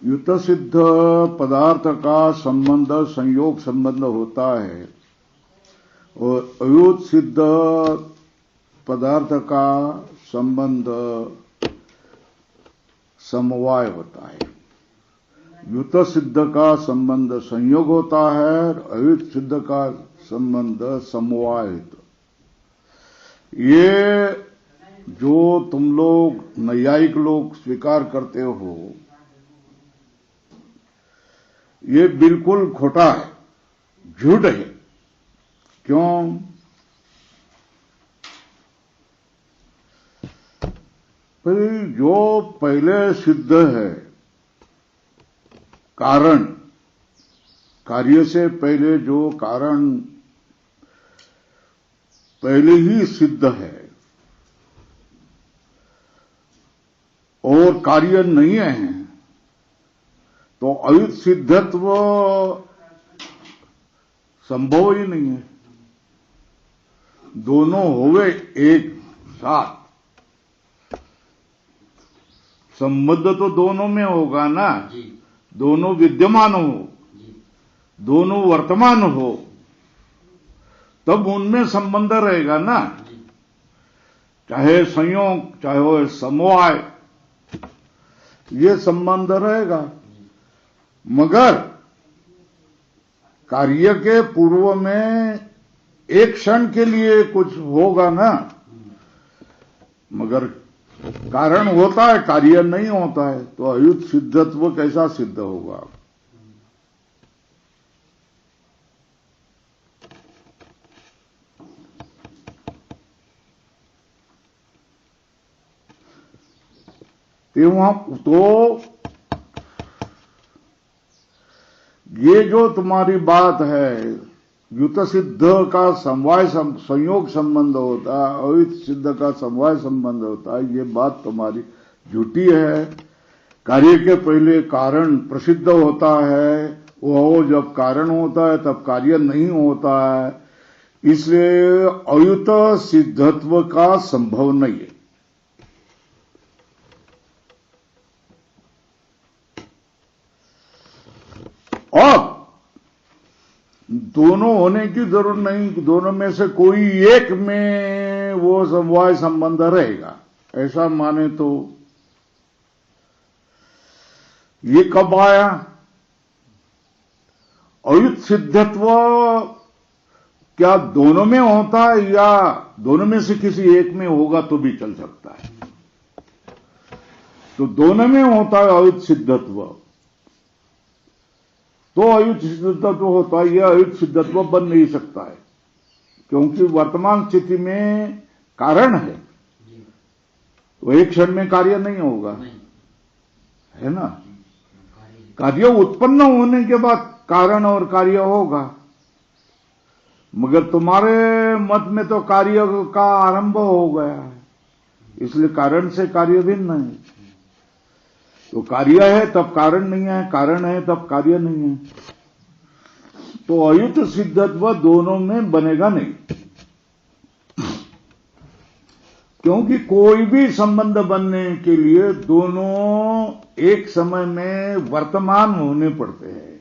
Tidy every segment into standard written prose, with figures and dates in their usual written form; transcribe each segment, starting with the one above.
युत सिद्ध पदार्थ का संबंध संयोग संबंध होता है और अयुत सिद्ध पदार्थ का संबंध समवाय होता है। युत सिद्ध का संबंध संयोग होता है और अयुत सिद्ध का संबंध समवाय होता है। ये जो तुम लोग नैयायिक लोग स्वीकार करते हो ये बिल्कुल खोटा है, झूठ है। क्यों? जो पहले सिद्ध है कारण, कार्य से पहले जो कारण पहले ही सिद्ध है और कार्य नहीं है तो अयुत सिद्धत्व संभव ही नहीं है। दोनों होवे एक साथ, संबंध तो दोनों में होगा ना, दोनों विद्यमान हो, दोनों वर्तमान हो, तब उनमें संबंध रहेगा ना, चाहे संयोग चाहे समवाय, ये संबंध रहेगा। मगर कार्य के पूर्व में एक क्षण के लिए कुछ होगा ना, मगर कारण होता है, कार्य नहीं होता है, तो अयुत सिद्धत्व कैसा सिद्ध होगा? तो ये जो तुम्हारी बात है, युत सिद्ध का समवाय संयोग संबंध होता है, अयुत सिद्ध का समवाय संबंध होता है, ये बात तुम्हारी झूठी है। कार्य के पहले कारण प्रसिद्ध होता है, वो जब कारण होता है तब कार्य नहीं होता है, इसलिए अयुत सिद्धत्व का संभव नहीं है। और दोनों होने की जरूरत नहीं, दोनों में से कोई एक में वो समवाय संबंध रहेगा, ऐसा माने तो ये कब आया? अयुत सिद्धत्व क्या दोनों में होता है या दोनों में से किसी एक में होगा तो भी चल सकता है? तो दोनों में होता है अयुत सिद्धत्व, तो अयुत सिद्धत्व होता है। यह अयुत सिद्धत्व बन नहीं सकता है क्योंकि वर्तमान स्थिति में कारण है, तो एक क्षण में कार्य नहीं होगा, है ना। कार्य उत्पन्न होने के बाद कारण और कार्य होगा, मगर तुम्हारे मत में तो कार्य का आरंभ हो गया है, इसलिए कारण से कार्य भिन्न है। तो कार्य है तब कारण नहीं है, कारण है तब कार्य नहीं है, तो अयुत सिद्धत्व दोनों में बनेगा नहीं। क्योंकि कोई भी संबंध बनने के लिए दोनों एक समय में वर्तमान होने पड़ते हैं,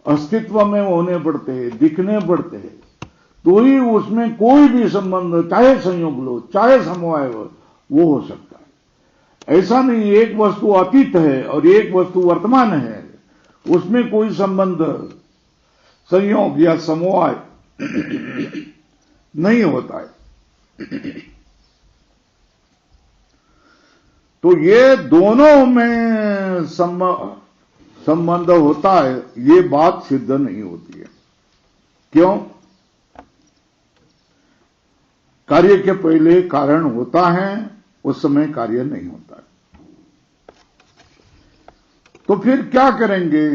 अस्तित्व में होने पड़ते हैं, दिखने पड़ते हैं, तो ही उसमें कोई भी संबंध, चाहे संयोग लो चाहे समवाय हो, वो हो सकता है। ऐसा नहीं एक वस्तु अतीत है और एक वस्तु वर्तमान है, उसमें कोई संबंध संयोग या समवाय नहीं होता है। तो ये दोनों में संबंध होता है, ये बात सिद्ध नहीं होती है। क्यों? कार्य के पहले कारण होता है, उस समय कार्य नहीं होता है। तो फिर क्या करेंगे?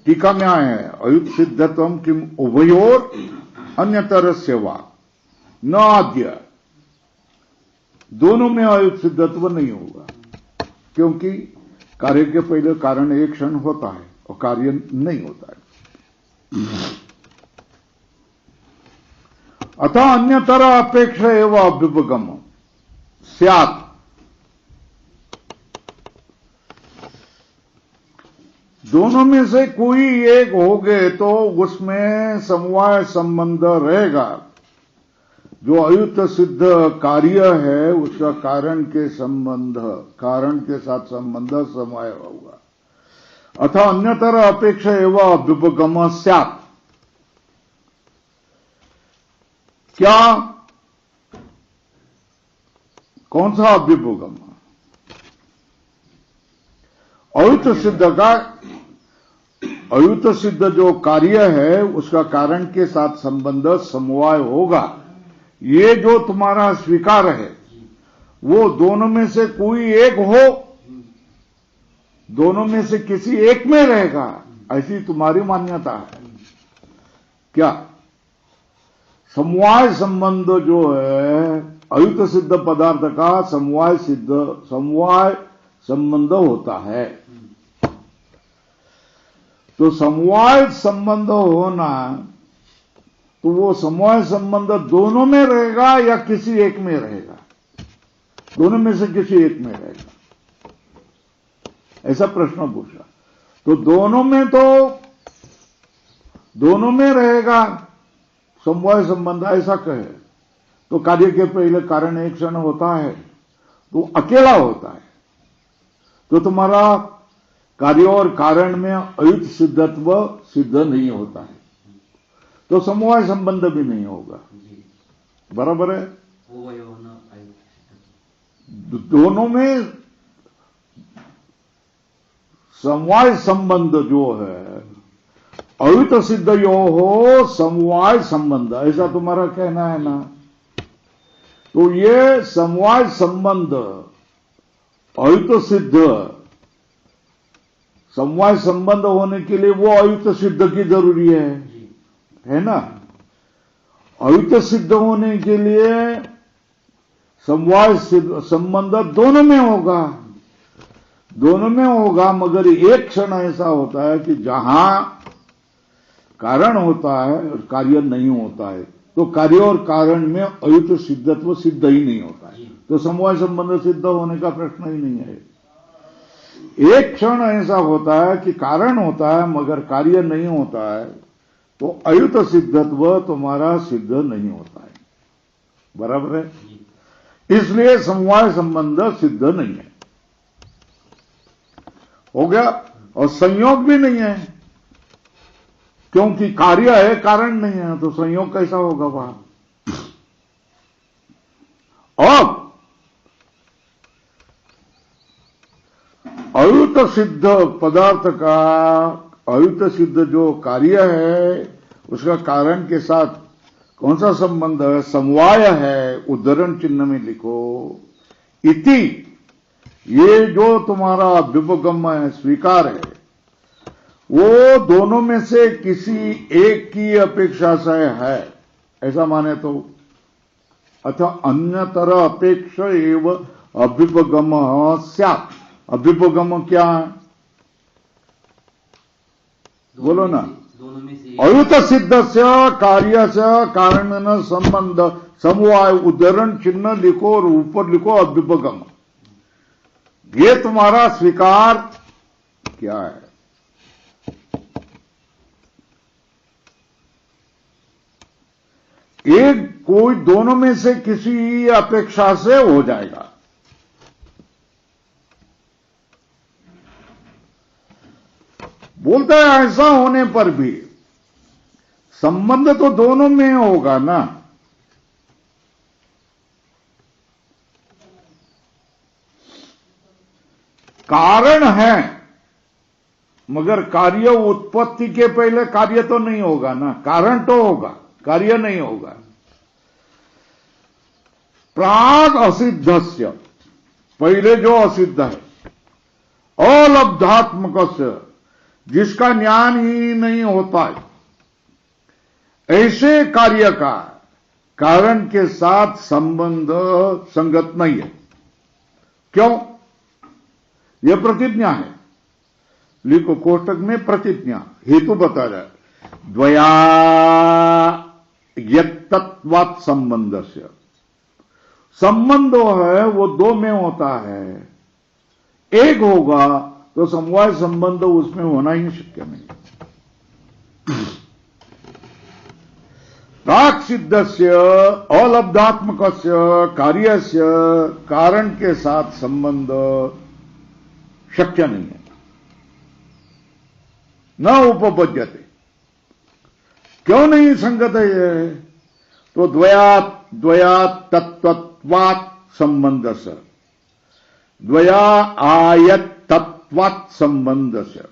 टीका में आए हैं, अयुत सिद्धत्वम किम उभयोर अन्यतरस्य वा न आद्य। दोनों में अयुत सिद्धत्व नहीं होगा क्योंकि कार्य के पहले कारण एक क्षण होता है और कार्य नहीं होता है। अतः अन्यतर अपेक्षा एवं अभ्युपगम स्यात्। दोनों में से कोई एक हो गए तो उसमें समवाय संबंध रहेगा। जो अयुत सिद्ध कार्य है उसका कारण के साथ संबंध समवाय होगा। अतः अन्यतर अपेक्षा एवं अभ्युपगम स्यात्। क्या, कौन सा अभ्युपगम? अयुत सिद्ध जो कार्य है उसका कारण के साथ संबंध समवाय होगा। ये जो तुम्हारा स्वीकार है वो दोनों में से कोई एक हो, दोनों में से किसी एक में रहेगा, ऐसी तुम्हारी मान्यता है क्या? समवाय संबंध जो है अयुत सिद्ध पदार्थ का समवाय संबंध होता है। तो समवाय संबंध होना, तो वो समवाय संबंध दोनों में रहेगा या किसी एक में रहेगा? दोनों में से किसी एक में रहेगा, ऐसा प्रश्न पूछा। तो दोनों में रहेगा समवाय संबंध, ऐसा कहे तो कार्य के पहले कारण एक क्षण होता है तो अकेला होता है, तो तुम्हारा कार्य और कारण में अयुत सिद्धत्व सिद्ध नहीं होता है, तो समवाय संबंध भी नहीं होगा। बराबर है? दोनों में समवाय संबंध जो है अयुत सिद्ध यो हो समवाय संबंध, ऐसा तुम्हारा कहना है ना? तो ये समवाय संबंध अयुत सिद्ध, समवाय संबंध होने के लिए वो अयुत सिद्ध की जरूरी है ना? अयुत सिद्ध होने के लिए समवाय संबंध दोनों में होगा, मगर एक क्षण ऐसा होता है कि जहां कारण होता है और कार्य नहीं होता है, तो कार्य और कारण में अयुत सिद्धत्व सिद्ध ही नहीं होता है, तो समवाय संबंध सिद्ध होने का प्रश्न ही नहीं है। एक क्षण ऐसा होता है कि कारण होता है मगर कार्य नहीं होता है, तो अयुत सिद्धत्व तुम्हारा सिद्ध नहीं होता है। बराबर है? इसलिए समवाय संबंध सिद्ध नहीं है, हो गया। और संयोग भी नहीं है, क्योंकि कार्य है कारण नहीं है, तो संयोग कैसा होगा वहां? और अयुत सिद्ध पदार्थ का, अयुत सिद्ध जो कार्य है उसका कारण के साथ कौन सा संबंध है? समवाय है। उद्धरण चिन्ह में लिखो इति। ये जो तुम्हारा अभ्युपगम है, स्वीकार है, वो दोनों में से किसी एक की अपेक्षा से है, ऐसा माने तो। अतः अन्यतर अपेक्षा एवं अभ्युपगम स्यात्। अभ्युपगम क्या है? बोलो ना। अयुत सिद्ध से कार्य से कारण संबंध समवाय, उद्धरण चिन्ह लिखो और ऊपर लिखो अभ्युपगम। ये तुम्हारा स्वीकार क्या है? एक कोई दोनों में से किसी अपेक्षा से हो जाएगा। बोलता है ऐसा होने पर भी संबंध तो दोनों में होगा ना। कारण है मगर कार्य उत्पत्ति के पहले कार्य तो नहीं होगा ना, कारण तो होगा, कार्य नहीं होगा। प्राग असिद्धस्य, पहले जो असिद्ध है, अलब्धात्मकस्य, जिसका ज्ञान ही नहीं होता है, ऐसे कार्य का कारण के साथ संबंध संगत नहीं है। क्यों? यह प्रतिज्ञा है। लिखो कोष्टक में प्रतिज्ञा, हेतु बता रहा है। द्वया यत्तत्वात् संबंधस्य, संबंध है वो दो में होता है। एक होगा तो समवाय संबंध उसमें होना ही शक्य नहीं। प्राक सिद्धस्य अलब्धात्मकस्य कार्यस्य कारण के साथ संबंध शक्य नहीं है, न उपपद्यते। क्यों नहीं संगत है ये? तो द्वयात तत्त्वात् संबंध से, द्वया आयत तत्वात् संबंध से,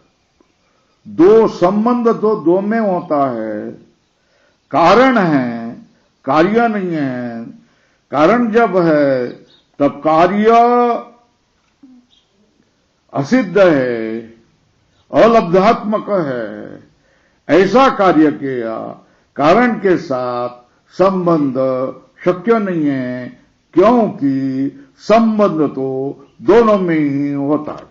दो संबंध तो दो में होता है। कारण है, कार्य नहीं है। कारण जब है तब कार्य असिद्ध है, अलब्धात्मक है। ऐसा कार्य किया कारण के साथ संबंध शक्य नहीं है, क्योंकि संबंध तो दोनों में ही होता है।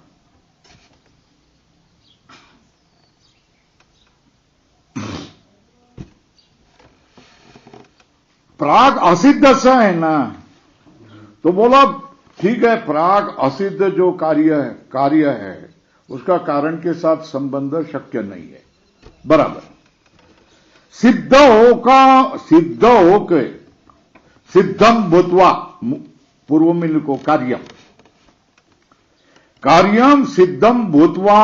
प्राग असिद्ध सा है ना, तो बोला ठीक है, प्राग असिद्ध जो कार्य है उसका कारण के साथ संबंध शक्य नहीं है, बराबर। सिद्ध होके सिद्धम भूत्वा, पूर्व में लिखो कार्यम सिद्धम भूत्वा,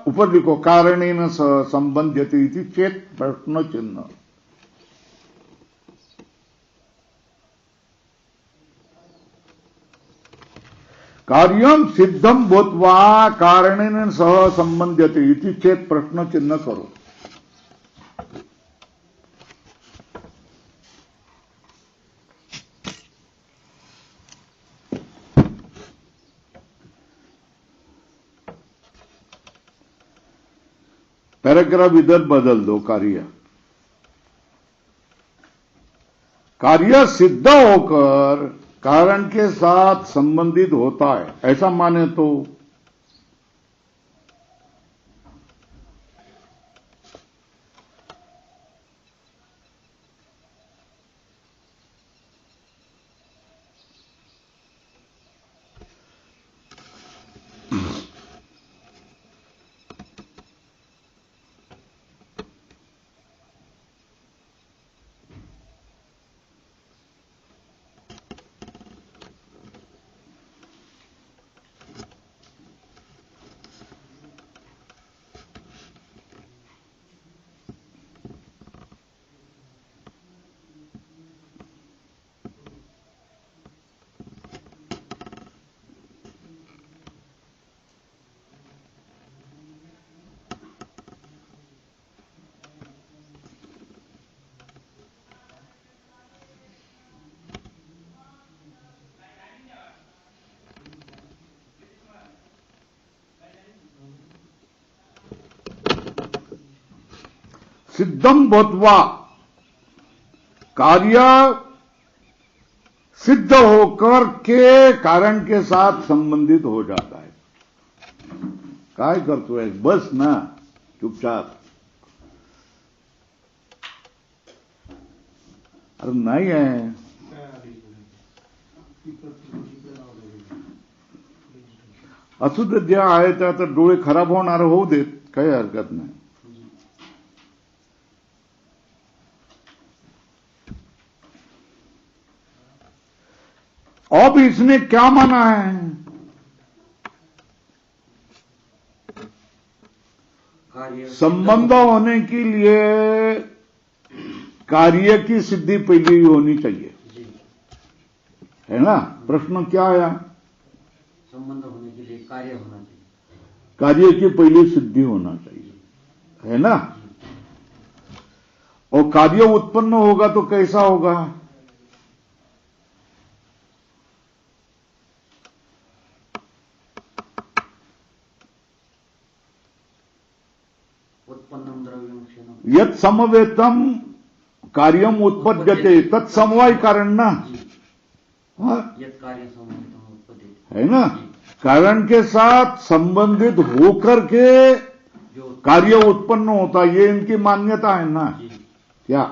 ऊपर लिखो कारणेन संबध्यते इति चेत प्रश्न चिन्ह। कार्यम सिद्धम भूत्वा कारणेन सह संबध्यते इति चेत प्रश्न चिन्ह करो। पैराग्राफ इधर बदल दो। कार्य सिद्ध होकर कारण के साथ संबंधित होता है, ऐसा माने तो सिद्धम भूत्वा, कार्य सिद्ध होकर के कारण के साथ संबंधित हो जाता है। काय करतोय? बस ना चुपचाप। अरे नाही आहे, असू दे, ज्या आहे त्या आता डोळे खराब होणार होऊ देत, काही हरकत नाही। अब इसने क्या माना है? संबंध होने के लिए कार्य की सिद्धि पहले होनी चाहिए, है ना? प्रश्न क्या आया? संबंध होने के लिए कार्य होना चाहिए, कार्य की पहली सिद्धि होना चाहिए, है ना? और कार्य उत्पन्न होगा तो कैसा होगा? उत्पन्नम द्रव्यम क्षणम, यत् समवेतम कार्यम उत्पद्यते तत्समवाय कारण ना, यत् कार्य समवेतम उत्पद्यते, है ना? कारण के साथ संबंधित होकर के कार्य उत्पन्न होता, ये इनकी मान्यता है ना? क्या?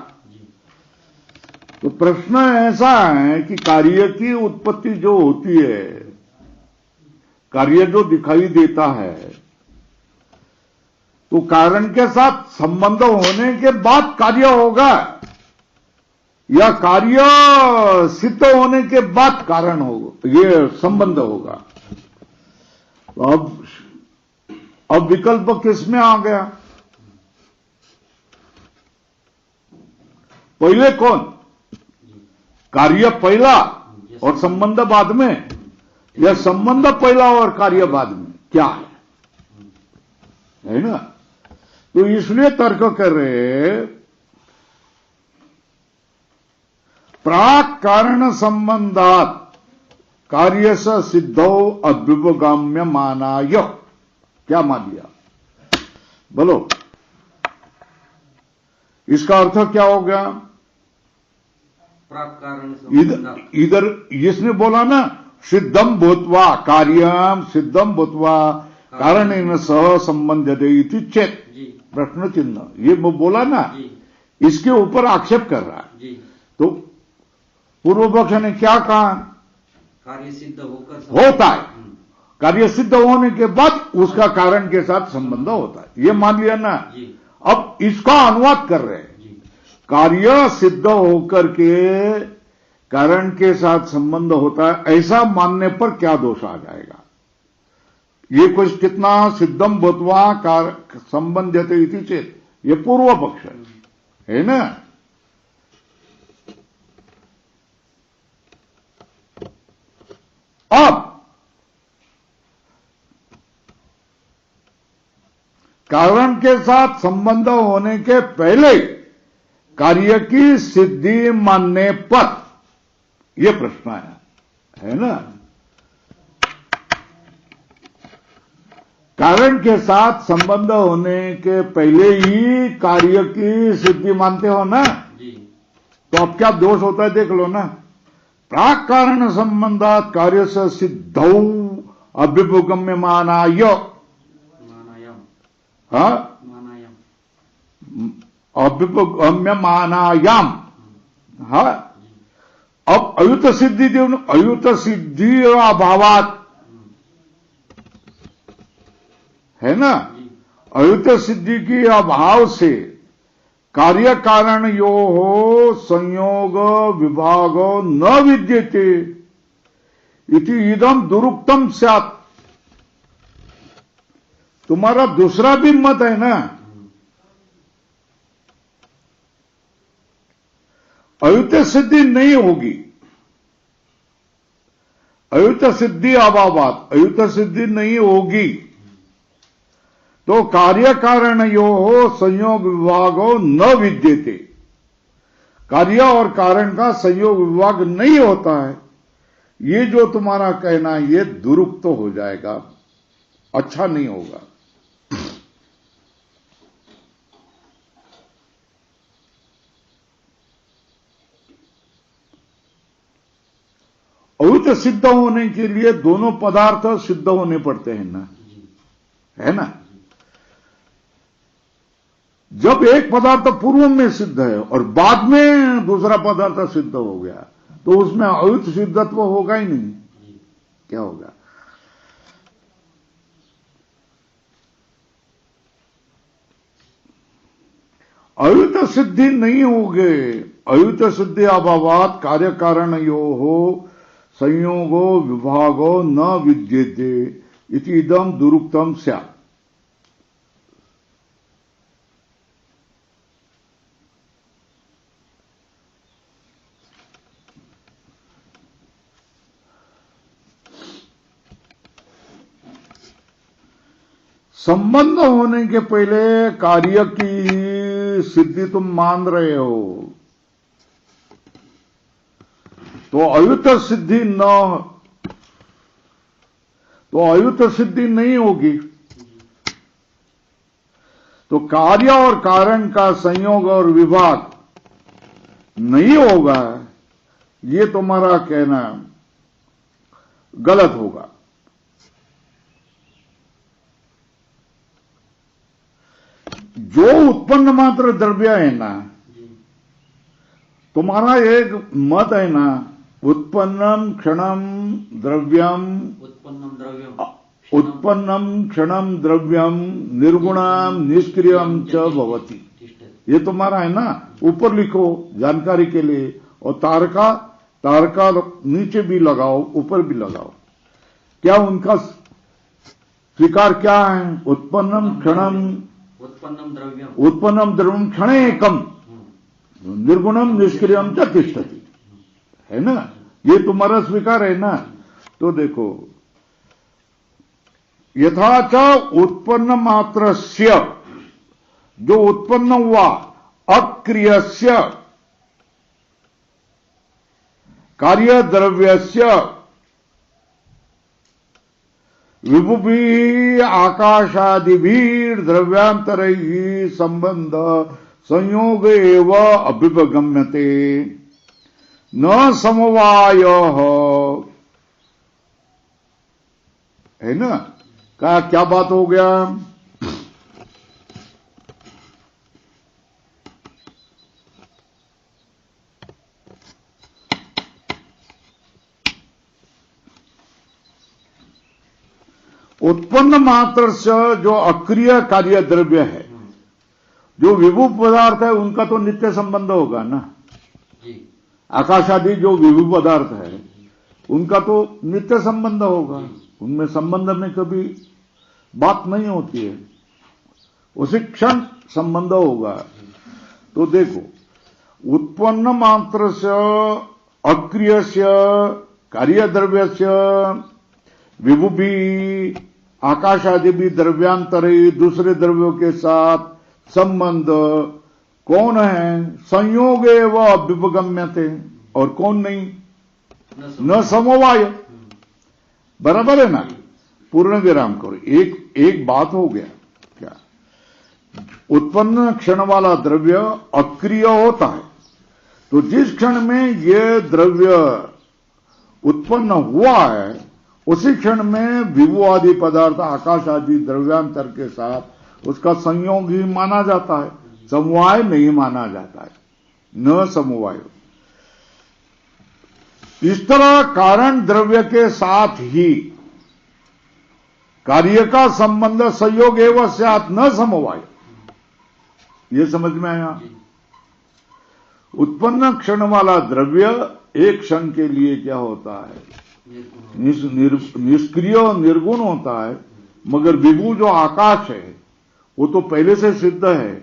तो प्रश्न ऐसा है कि कार्य की उत्पत्ति जो होती है, कार्य जो दिखाई देता है, तो कारण के साथ संबंध होने के बाद कार्य होगा या कार्य सिद्ध होने के बाद कारण होगा, ये संबंध होगा। तो अब विकल्प किस में आ गया? पहले कौन? कार्य पहला और संबंध बाद में, या संबंध पहला और कार्य बाद में? क्या है ना? तो इसलिए तर्क कर रहे प्राक कारण संबंधात कार्य से सिद्धो अभ्युपगाम्य मानाय। क्या मान लिया? बोलो, इसका अर्थ क्या हो गया? प्राक कारण इधर इसने बोला ना, सिद्धम भूत्वा कार्यम सिद्धम भूत्वा कारण सह संबंधते इति चेत, प्रश्न चिन्ह, ये बोला ना, इसके ऊपर आक्षेप कर रहा है। तो पूर्व पक्ष ने क्या कहा? कार्य सिद्ध होता है, कार्य सिद्ध होने के बाद उसका कारण के साथ संबंध होता है, ये मान लिया ना। अब इसका अनुवाद कर रहे हैं, कार्य सिद्ध होकर के कारण के साथ संबंध होता है, ऐसा मानने पर क्या दोष आ जाएगा? ये कुछ कितना सिद्धम भूत्वा संबंधते इति चेत, ये पूर्व पक्ष है ना। अब कारण के साथ संबंध होने के पहले कार्य की सिद्धि मानने पर यह प्रश्न आया है ना। कारण के साथ संबंध होने के पहले ही कार्य की सिद्धि मानते हो ना, तो अब क्या दोष होता है देख लो ना। प्राक कारण संबंधात कार्य से सिद्धौ अभ्युपगम्य मानाय, अभ्युपगम्य मानायाम। अब अयुत सिद्धि अयुत सिद्धि अभावात है ना, अयुत सिद्धि की अभाव से कार्य कारण यो हो संयोग विभाग न विद्यते इति इदम दुरुक्तम स्यात्। तुम्हारा दूसरा भी मत है ना, अयुत सिद्धि नहीं होगी, अयुत सिद्धि अभावात, अयुत सिद्धि नहीं होगी तो कार्य कारण यो हो संयोग विभागो न विद्यते, कार्य और कारण का संयोग विभाग नहीं होता है। ये जो तुम्हारा कहना है ये दुरुक्त हो जाएगा, अच्छा नहीं होगा। अयुत सिद्ध होने के लिए दोनों पदार्थ सिद्ध होने पड़ते हैं ना, है ना। जब एक पदार्थ पूर्व में सिद्ध है और बाद में दूसरा पदार्थ सिद्ध हो गया तो उसमें अयुत सिद्धत्व होगा ही नहीं, क्या होगा? अयुत सिद्धि नहीं होगे, अयुत सिद्धि अभावात कार्य कारण यो हो संयोगो विभागो न विद्यते इति इदम दुरुक्तम स्यात्। संबंध होने के पहले कार्य की सिद्धि तुम मान रहे हो तो अयुत सिद्धि अयुत सिद्धि नहीं होगी। तो कार्य और कारण का संयोग और विभाग नहीं होगा, ये तुम्हारा कहना गलत होगा। जो उत्पन्न मात्र द्रव्य है ना, तुम्हारा एक मत है ना, उत्पन्नम क्षणम द्रव्यम, उत्पन्नम द्रव्यम उत्पन्नम क्षणम द्रव्यम निर्गुणम निष्क्रियम च भवति। ये तुम्हारा है ना, ऊपर लिखो जानकारी के लिए, और तारका नीचे भी लगाओ, ऊपर भी लगाओ। क्या उनका स्वीकार क्या है? उत्पन्नम क्षणम उत्पन्नम द्रव्यम क्षण एकम निर्गुणम निष्क्रियम च तिष्ठति, है ना? ये तुम्हारा स्वीकार है ना? तो देखो, यथा च उत्पन्न मात्रस्य, जो उत्पन्न हुआ अक्रियस्य कार्य द्रव्यस्य विभुभि आकाशादिभीर द्रव्यांतरैः संबंध संयोग एव अभ्युपगम्यते न समवायः, है ना? क्या बात हो गया? उत्पन्न मात्र से जो अक्रिय कार्य द्रव्य है, जो विभू पदार्थ है, उनका तो नित्य संबंध होगा ना। आकाश आदि जो विभू पदार्थ है उनका तो नित्य संबंध होगा, उनमें संबंध में कभी बात नहीं होती है, उसी क्षण संबंध होगा। तो देखो, उत्पन्न मात्र से अक्रिय से कार्य द्रव्य से विभुभि आकाश आदि भी द्रव्यांतरे दूसरे द्रव्यों के साथ संबंध कौन है? संयोग एवं अभ्युपगम्यते, और कौन नहीं? न समवाय। बराबर है ना? पूर्ण विराम करो। एक बात हो गया क्या? उत्पन्न क्षण वाला द्रव्य अक्रिय होता है, तो जिस क्षण में यह द्रव्य उत्पन्न हुआ है उसी क्षण में विभू आदि पदार्थ आकाश आदि द्रव्यांतर के साथ उसका संयोग ही माना जाता है, समवाय नहीं माना जाता है, न समवाय। इस तरह कारण द्रव्य के साथ ही कार्य का संबंध संयोग एवं स्यात् न समवाय। ये समझ में आया? उत्पन्न क्षण वाला द्रव्य एक क्षण के लिए क्या होता है? निष्क्रिय निर्गुण होता है, मगर विभू जो आकाश है वो तो पहले से सिद्ध है,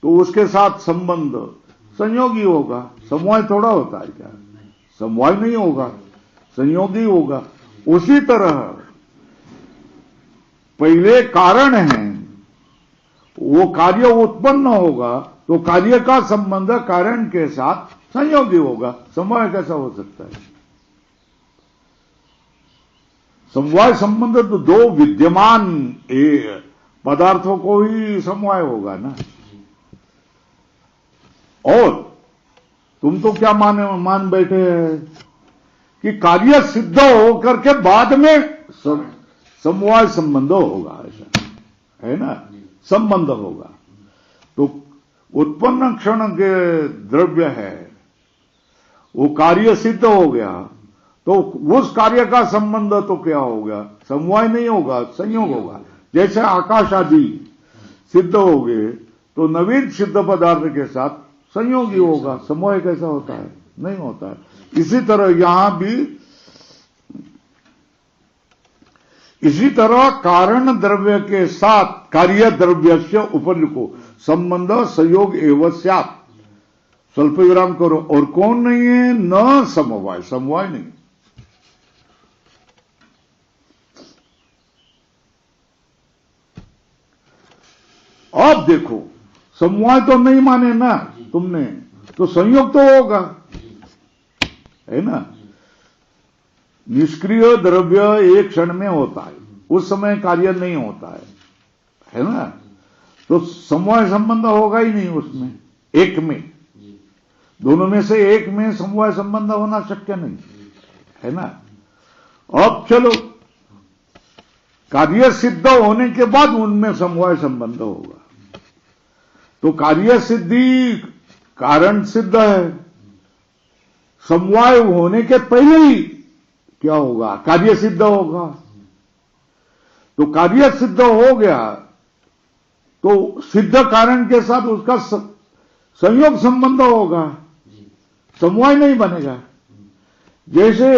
तो उसके साथ संबंध संयोगी होगा, समवाय थोड़ा होता है क्या? समवाय नहीं होगा, संयोगी होगा। उसी तरह पहले कारण है, वो कार्य उत्पन्न होगा तो कार्य का संबंध कारण के साथ संयोगी होगा, समवाय कैसा हो सकता है? समवाय संबंध तो दो विद्यमान पदार्थों को ही समवाय होगा ना। और तुम तो क्या मान बैठे हैं कि कार्य सिद्ध होकर के बाद में समवाय संबंध होगा, ऐसा है ना? संबंध होगा। तो उत्पन्न क्षण के द्रव्य है, वो कार्य सिद्ध हो गया, तो उस कार्य का संबंध तो क्या होगा? समवाय नहीं होगा, संयोग होगा। जैसे आकाश आदि सिद्ध हो गए तो नवीन सिद्ध पदार्थ के साथ संयोगी होगा, समवाय कैसा होता है? नहीं होता है। इसी तरह यहां भी इसी तरह कारण द्रव्य के साथ कार्य द्रव्य से ऊपर लिखो संबंध संयोग एवं स्यात्, स्वल्प विराम करो, और कौन नहीं है? न समवाय, समवाय नहीं। अब देखो, समवाय तो नहीं माने ना तुमने, तो संयोग तो होगा, है ना? निष्क्रिय द्रव्य एक क्षण में होता है, उस समय कार्य नहीं होता है ना? तो समवाय संबंध होगा ही नहीं उसमें, एक में, दोनों में से एक में समवाय संबंध होना शक्य नहीं, है ना? अब चलो, कार्य सिद्ध होने के बाद उनमें समवाय संबंध होगा। तो कार्य सिद्धि कारण सिद्ध है, समवाय होने के पहले ही क्या होगा? कार्य सिद्ध होगा। तो कार्य सिद्ध हो गया तो सिद्ध कारण के साथ उसका संयोग संबंध होगा, समवाय नहीं बनेगा। जैसे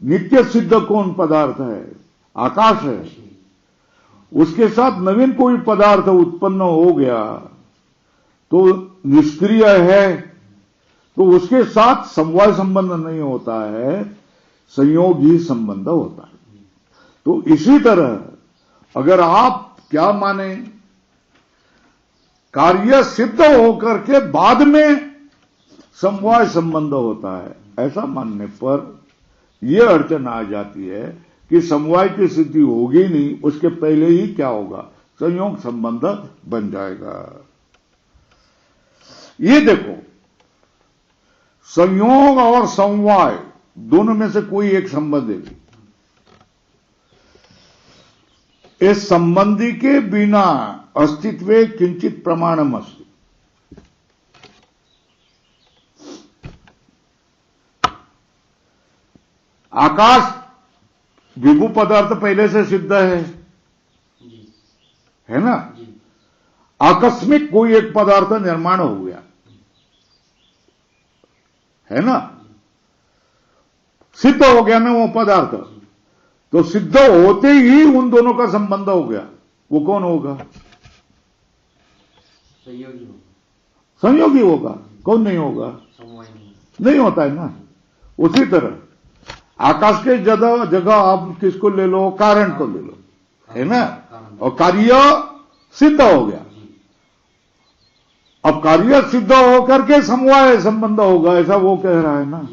नित्य सिद्ध कौन पदार्थ है? आकाश है। उसके साथ नवीन कोई पदार्थ उत्पन्न हो गया तो निष्क्रिय है, तो उसके साथ समवाय संबंध नहीं होता है, संयोग ही संबंध होता है। तो इसी तरह अगर आप क्या माने, कार्य सिद्ध होकर के बाद में समवाय संबंध होता है, ऐसा मानने पर यह अड़चन आ जाती है कि समवाय की सिद्धि होगी नहीं, उसके पहले ही क्या होगा, संयोग संबंध बन जाएगा। ये देखो, संयोग और समवाय दोनों में से कोई एक संबंध है। इस संबंधी के बिना अस्तित्व किंचित प्रमाणम अस्ति। आकाश विभू पदार्थ पहले से सिद्ध है ना? आकस्मिक कोई एक पदार्थ निर्माण हो गया है ना, सिद्ध हो गया ना वो पदार्थ, तो सिद्ध होते ही उन दोनों का संबंध हो गया। वो कौन होगा? संयोगी होगा। कौन नहीं होगा? नहीं होता है ना। उसी तरह आकाश के जगह आप किसको ले लो? कारण को ले लो, है ना, और कार्य सिद्ध हो गया। अब कार्य सिद्ध होकर के समवाय संबंध होगा, ऐसा वो कह रहा है ना।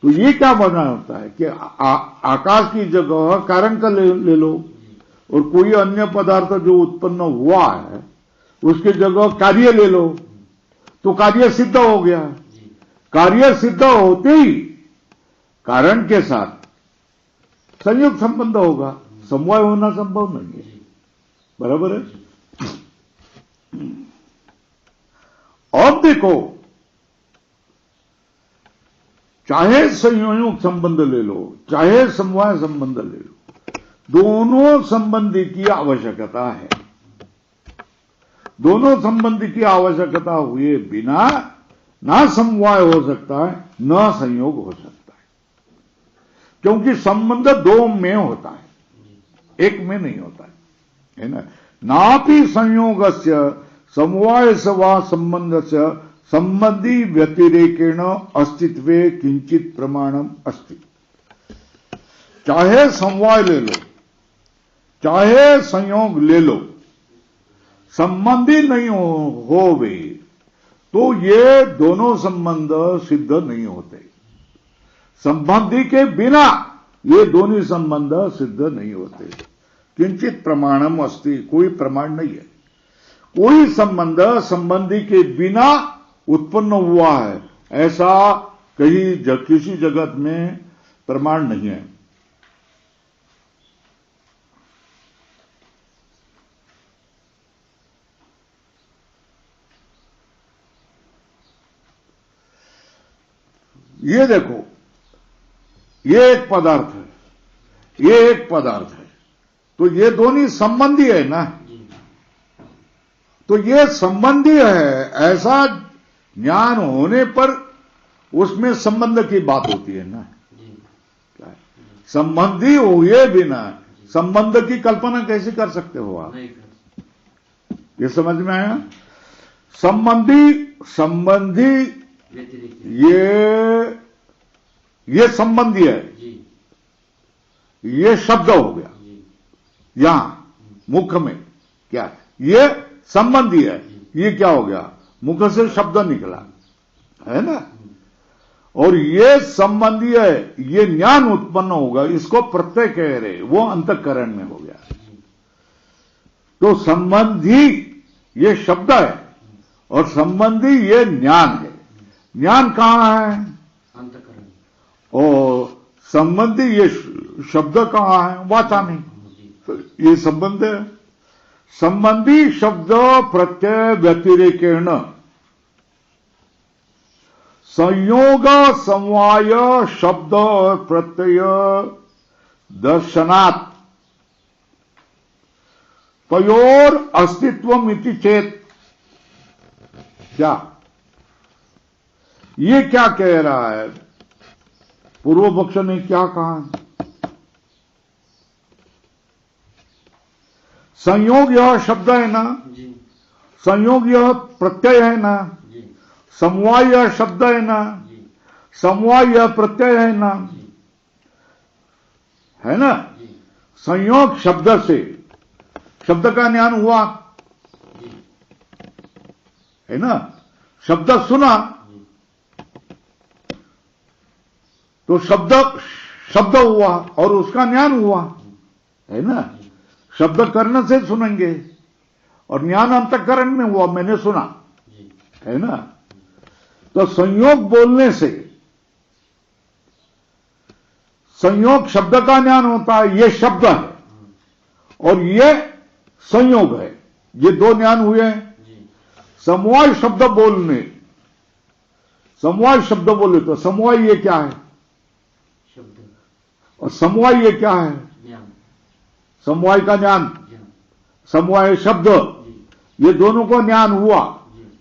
तो ये क्या बना होता है कि आकाश की जगह कारण का ले लो और कोई अन्य पदार्थ जो उत्पन्न हुआ है उसकी जगह कार्य ले लो, तो कार्य सिद्ध हो गया। कार्य सिद्ध होते ही कारण के साथ संयोग संबंध होगा, समवाय होना संभव नहीं है। बराबर है। अब देखो, चाहे संयोग संबंध ले लो चाहे समवाय संबंध ले लो, दोनों संबंधी की आवश्यकता है। दोनों संबंधी की आवश्यकता हुए बिना ना समवाय हो सकता है न संयोग हो सकता है, क्योंकि संबंध दो में होता है, एक में नहीं होता है ना। नापि संयोगस्य समवाय सवा संबंधस्य संबंधी व्यतिरेकेण अस्तित्वे किंचित प्रमाणम अस्ति। चाहे समवाय ले लो चाहे संयोग ले लो, संबंधी नहीं हो वे तो ये दोनों संबंध सिद्ध नहीं होते। संबंधी के बिना ये दोनों संबंध सिद्ध नहीं होते। किंचित प्रमाणम अस्ति, कोई प्रमाण नहीं है। कोई संबंध संबंधी के बिना उत्पन्न हुआ है ऐसा कहीं किसी जगत में प्रमाण नहीं है। ये देखो, ये एक पदार्थ है, ये एक पदार्थ है, तो ये दोनों संबंधी है ना। तो ये संबंधी है ऐसा ज्ञान होने पर उसमें संबंध की बात होती है ना। संबंधी हुए बिना संबंध की कल्पना कैसे कर सकते हो आप? ये समझ में आया? संबंधी ये संबंधी है, ये शब्द हो गया। यहां मुख में क्या है? ये संबंधी है, ये क्या हो गया? मुख से शब्द निकला है ना। और ये संबंधी है, ये ज्ञान उत्पन्न होगा, इसको प्रत्यय कह रहे, वो अंतःकरण में हो गया। तो संबंधी ये शब्द है और संबंधी ये ज्ञान है। ज्ञान कहां है? अंतःकरण। और संबंधी ये शब्द कहां है? वाचा में। तो ये संबंध है। संबंधी शब्द प्रत्यय व्यतिरेकेण संयोग समवाय शब्द प्रत्यय दर्शनात् तयोर अस्तित्वम इति चेत। क्या ये क्या कह रहा है? पूर्व पक्ष ने क्या कहा? संयोग यह शब्द है ना, संयोग यह प्रत्यय है ना, समवाय यह शब्द है ना, समवाय यह प्रत्यय है ना, है ना? संयोग शब्द से शब्द का ज्ञान हुआ, है ना? शब्द सुना तो शब्द हुआ और उसका ज्ञान हुआ, है ना? शब्द कर्ण से सुनेंगे और ज्ञान अंतःकरण में हुआ, मैंने सुना, है ना? तो संयोग बोलने से संयोग शब्द का ज्ञान होता है, ये शब्द है और ये संयोग है, ये दो ज्ञान हुए हैं। समवाय शब्द बोलने, समवाय शब्द बोले तो समवाय ये क्या है? शब्द। और समवाय ये क्या है? समवाय का ज्ञान, समवाय शब्द, ये दोनों को ज्ञान हुआ।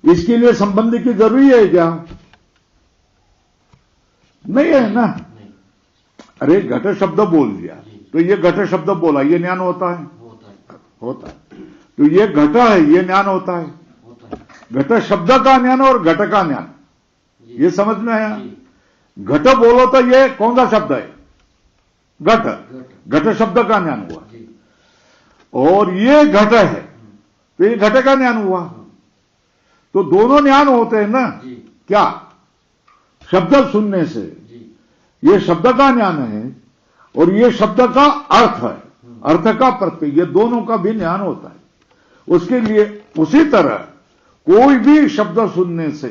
इसके लिए संबंधी की जरूरी है क्या? नहीं है ना। अरे घट शब्द बोल दिया तो ये घट शब्द बोला, ये ज्ञान होता है, होता है। तो ये घट है, ये ज्ञान होता है। घट शब्द का ज्ञान और घट का ज्ञान, ये समझ में आया? घट बोलो तो ये कौन सा शब्द है? घट, घट शब्द का ज्ञान हुआ और ये घट है तो ये घट का ज्ञान हुआ। तो दोनों ज्ञान होते हैं ना। क्या? शब्द सुनने से ये शब्द का ज्ञान है और ये शब्द का अर्थ है, अर्थ का प्रत्यय, ये दोनों का भी ज्ञान होता है। उसके लिए उसी तरह कोई भी शब्द सुनने से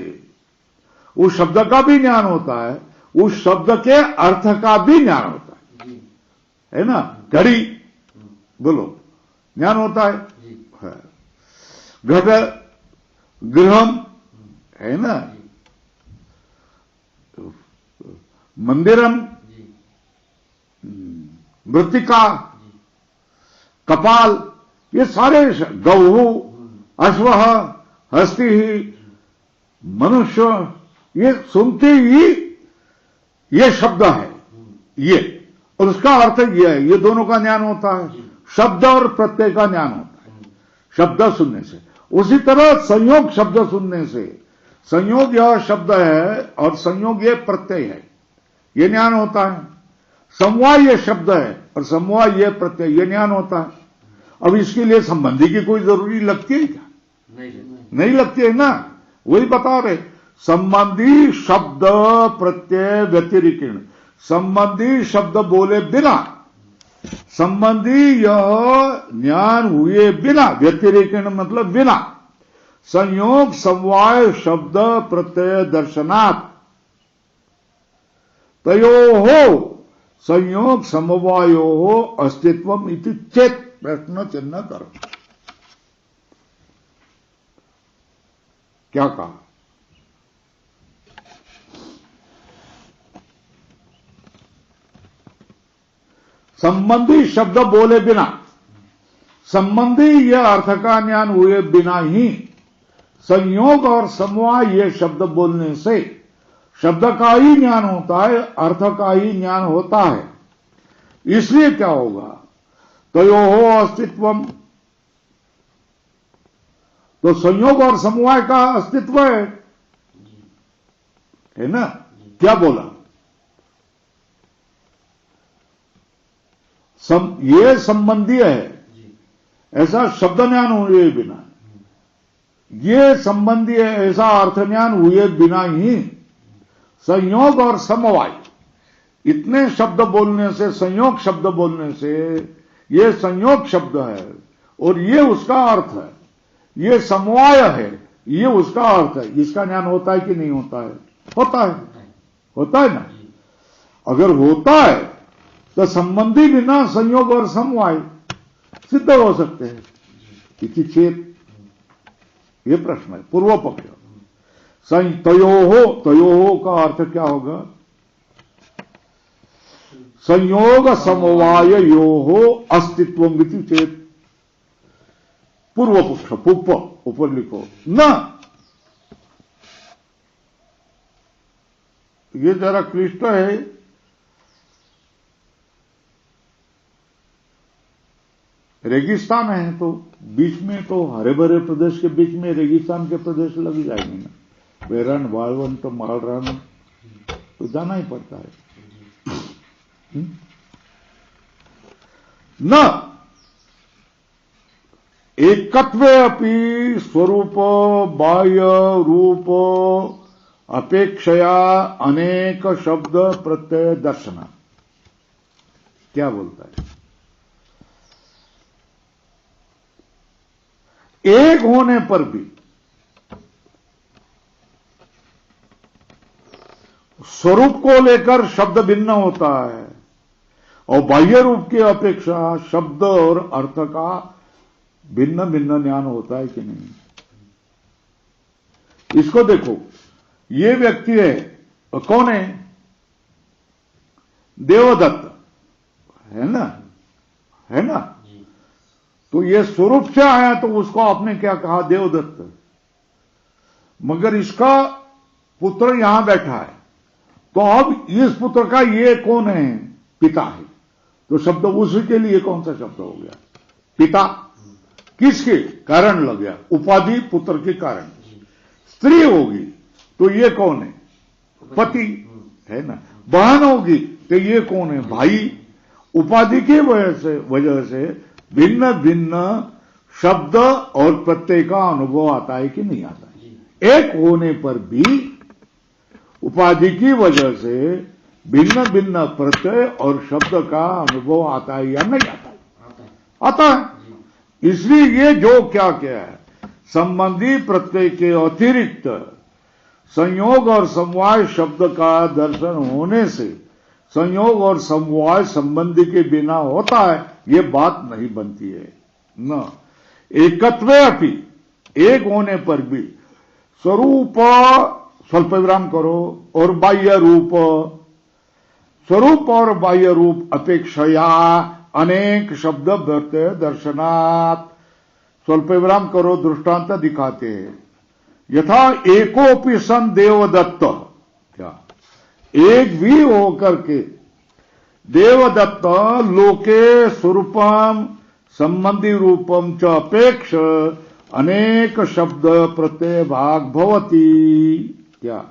उस शब्द का भी ज्ञान होता है, उस शब्द के अर्थ का भी ज्ञान होता है ना? घड़ी बोलो, ज्ञान होता है। घट, गृहम, है ना? मंदिरम, मृत्तिका, कपाल, ये सारे गौः, अश्व, हस्ती, मनुष्य, ये सुनते ही ये शब्द है, ये, और उसका अर्थ ये है, ये दोनों का ज्ञान होता है। शब्द और प्रत्यय का ज्ञान होता है शब्द सुनने से। उसी तरह संयोग शब्द सुनने से, संयोग यह शब्द है और संयोग ये प्रत्यय है, ये ज्ञान होता है। समवाय ये शब्द है और समवाय ये प्रत्यय, ये ज्ञान होता है। अब इसके लिए संबंधी की कोई जरूरी लगती है क्या? नहीं लगती है ना। वही बता रहे, संबंधी शब्द प्रत्यय व्यतिरिक्त, संबंधी शब्द बोले बिना, संबंधी यह ज्ञान हुए बिना, व्यतिरिक्त मतलब बिना, संयोग समवाय शब्द प्रत्यय दर्शनात् तयोः संयोग समवायोः अस्तित्वम इति चेत। प्रश्न चिन्ह करो। क्या कहा? संबंधी शब्द बोले बिना, संबंधी यह अर्थ का ज्ञान हुए बिना ही संयोग और समवाय ये शब्द बोलने से शब्द का ही ज्ञान होता है, अर्थ का ही ज्ञान होता है। इसलिए क्या होगा? तयोः अस्तित्वम, तो संयोग और समवाय का अस्तित्व है ना? क्या बोला? ये संबंधी है, ऐसा शब्द ज्ञान हुए बिना, ये संबंधी है ऐसा अर्थ ज्ञान हुए बिना ही संयोग और समवाय, इतने शब्द बोलने से, संयोग शब्द बोलने से, ये संयोग शब्द है और ये उसका अर्थ है, ये समवाय है, ये उसका अर्थ है, इसका ज्ञान होता है कि नहीं होता है? होता है, होता है ना। अगर होता है तो संबंधी बिना संयोग और समवाय सिद्ध हो सकते हैं। इति चेत, ये प्रश्न है पूर्व पक्ष। तयोः का अर्थ क्या होगा? संयोग समवाय योः अस्तित्वम इति चेत। पूर्व पुष्प पुप्प ऊपर लिखो न। ये जरा क्लिष्ट है। रेगिस्तान है तो बीच में तो हरे भरे प्रदेश के बीच में रेगिस्तान के प्रदेश लग जाएंगे ना, वेरण वाळवन तो मालरान तो जाना ही पड़ता है। न एकत्वे अपि स्वरूप बाह्य रूप अपेक्षया अनेक शब्द प्रत्यय दर्शन। क्या बोलता है? एक होने पर भी स्वरूप को लेकर शब्द भिन्न होता है और बाह्य रूप की अपेक्षा शब्द और अर्थ का भिन्न भिन्न ज्ञान होता है कि नहीं? इसको देखो, ये व्यक्ति है, कौन है? देवदत्त है ना, है ना? तो ये स्वरूप से आया तो उसको आपने क्या कहा? देवदत्त। मगर इसका पुत्र यहां बैठा है, तो अब इस पुत्र का ये कौन है? पिता है। तो शब्द उसी के लिए कौन सा शब्द हो गया? पिता। किसके कारण लग गया? उपाधि पुत्र के कारण। स्त्री होगी तो ये कौन है? पति है ना। बहन होगी तो ये कौन है? भाई। उपाधि की वजह से भिन्न भिन्न शब्द और प्रत्यय का अनुभव आता है कि नहीं आता है? एक होने पर भी उपाधि की वजह से भिन्न भिन्न प्रत्यय और शब्द का अनुभव आता है या नहीं आता है? आता है। इसलिए ये जो क्या क्या है, संबंधी प्रत्यय के अतिरिक्त संयोग और समवाय शब्द का दर्शन होने से संयोग और समवाय संबंधी के बिना होता है, ये बात नहीं बनती है न। एकत्वे अपि, एक होने पर भी स्वरूप, स्वल्प विराम करो, और बाह्य रूप, स्वरूप और बाह्य रूप अपेक्षया अनेक शब्द प्रत्यय दर्शनात्, स्वल्प विराम करो, दृष्टांत दिखाते हैं। यथा एकोपि सन देवदत्त, क्या एक भी होकर के देवदत्त लोके स्वरूपम संबंधी रूपम च अपेक्ष अनेक शब्द प्रत्यय भाग भवति। क्या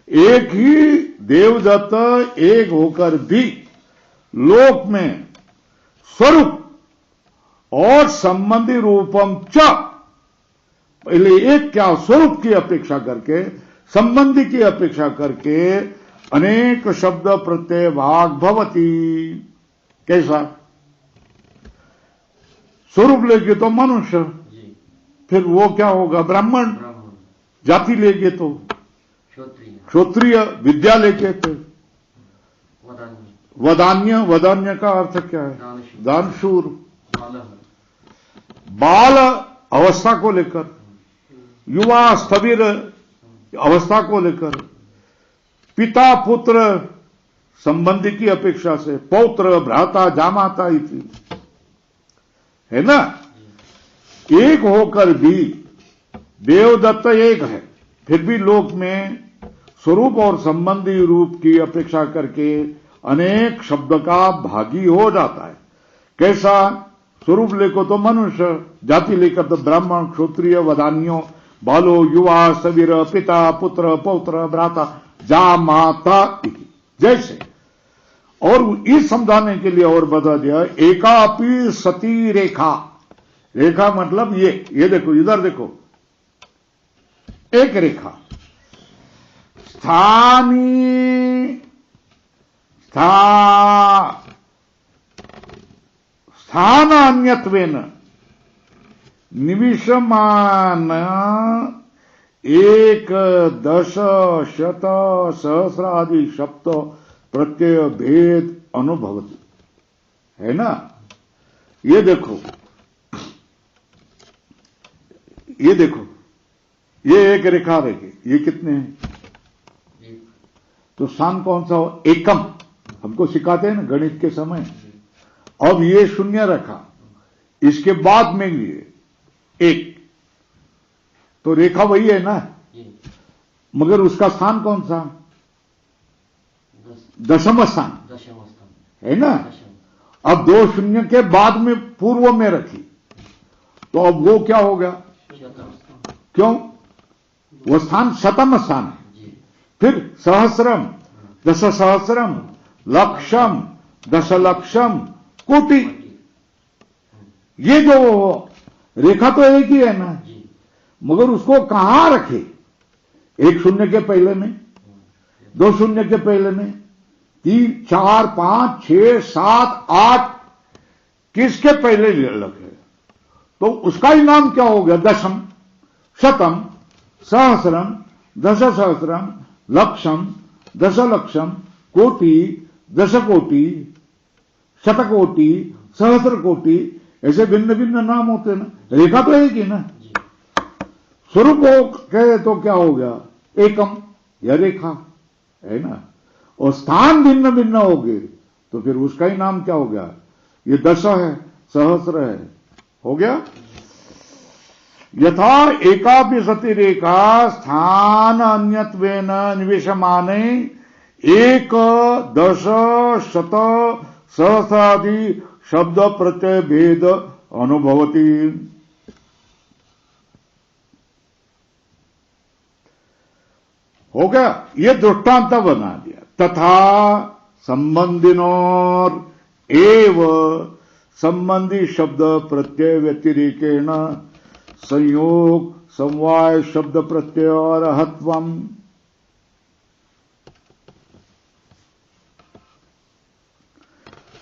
एक ही देवदत्त एक होकर भी लोक में स्वरूप और संबंधी रूपम च, पहले एक क्या स्वरूप की अपेक्षा करके, संबंधी की अपेक्षा करके अनेक शब्द प्रत्यय भाग भवति। कैसा? स्वरूप लेके तो मनुष्य, फिर वो क्या होगा? ब्राह्मण। जाति लेके तो क्षत्रिय, विद्या लेके तो वदान्य। वदान्य का अर्थ क्या है? दानशूर। बाल अवस्था को लेकर, युवा स्थविर अवस्था को लेकर, पिता पुत्र संबंधी की अपेक्षा से, पौत्र भ्राता जामाता इति, है ना। एक होकर भी देवदत्त एक है, फिर भी लोक में स्वरूप और संबंधी रूप की अपेक्षा करके अनेक शब्द का भागी हो जाता है। कैसा? स्वरूप लेको तो मनुष्य, जाति लेकर तो ब्राह्मण, क्षत्रिय, वदान्यो, बालो, युवा, सवीर, पिता पुत्र पौत्र भ्राता जामाता इति। जैसे, और इस समझाने के लिए और बता दिया, एकापि सती रेखा। रेखा मतलब ये देखो, इधर देखो, एक रेखा स्थानान्यत्वेन निविशमान एक दश शत सहस्रादि शब्द प्रत्यय भेद अनुभवति, है ना। ये देखो, ये देखो, ये एक रेखा रेखी, ये कितने हैं? तो स्थान कौन सा हो? एकम। हमको सिखाते हैं ना गणित के समय। अब ये शून्य रखा, इसके बाद में ये एक, तो रेखा वही है ना, जी, मगर उसका स्थान कौन सा? दशम स्थान दशम स्थान, है ना। दशम, अब 2 शून्य के बाद में पूर्व में रखी, तो अब वो क्या हो गया? शतम, क्यों? वो स्थान शतम स्थान है। जी, फिर सहस्रम, दश सहस्रम, लक्षम, दशलक्षम, कोटि। ये जो रेखा तो एक ही है ना, जी, मगर उसको कहां रखे? 1 शून्य के पहले में, 2 शून्य के पहले में, 3, 4, 5, 6, 7, 8, किसके पहले रखे? तो उसका ही नाम क्या हो गया? दशम, शतम, सहस्रम, दशसहस्रम, लक्षम, दशलक्षम, कोटि, दशकोटि, शतकोटि, सहस्रकोटि, ऐसे भिन्न भिन्न नाम होते हैं ना। रेखा तो एक ही ना। जी, स्वरूप हो कहे तो क्या हो गया? एकम, यह रेखा है ना। और स्थान भिन्न भिन्न हो गए तो फिर उसका ही नाम क्या हो गया? ये दश है, सहस्र है, हो गया। यथा एकापि सति रेखा स्थान अन्यत्वेन निवेशमाने 1, 10, 100, सहस्रादि शब्द प्रत्यय भेद अनुभवती। हो गया, ये दृष्टांत बना दिया। तथा संबंधिनोर एव संबंधी शब्द प्रत्यय व्यतिरेकेण संयोग समवाय शब्द प्रत्यय अर्हत्वम।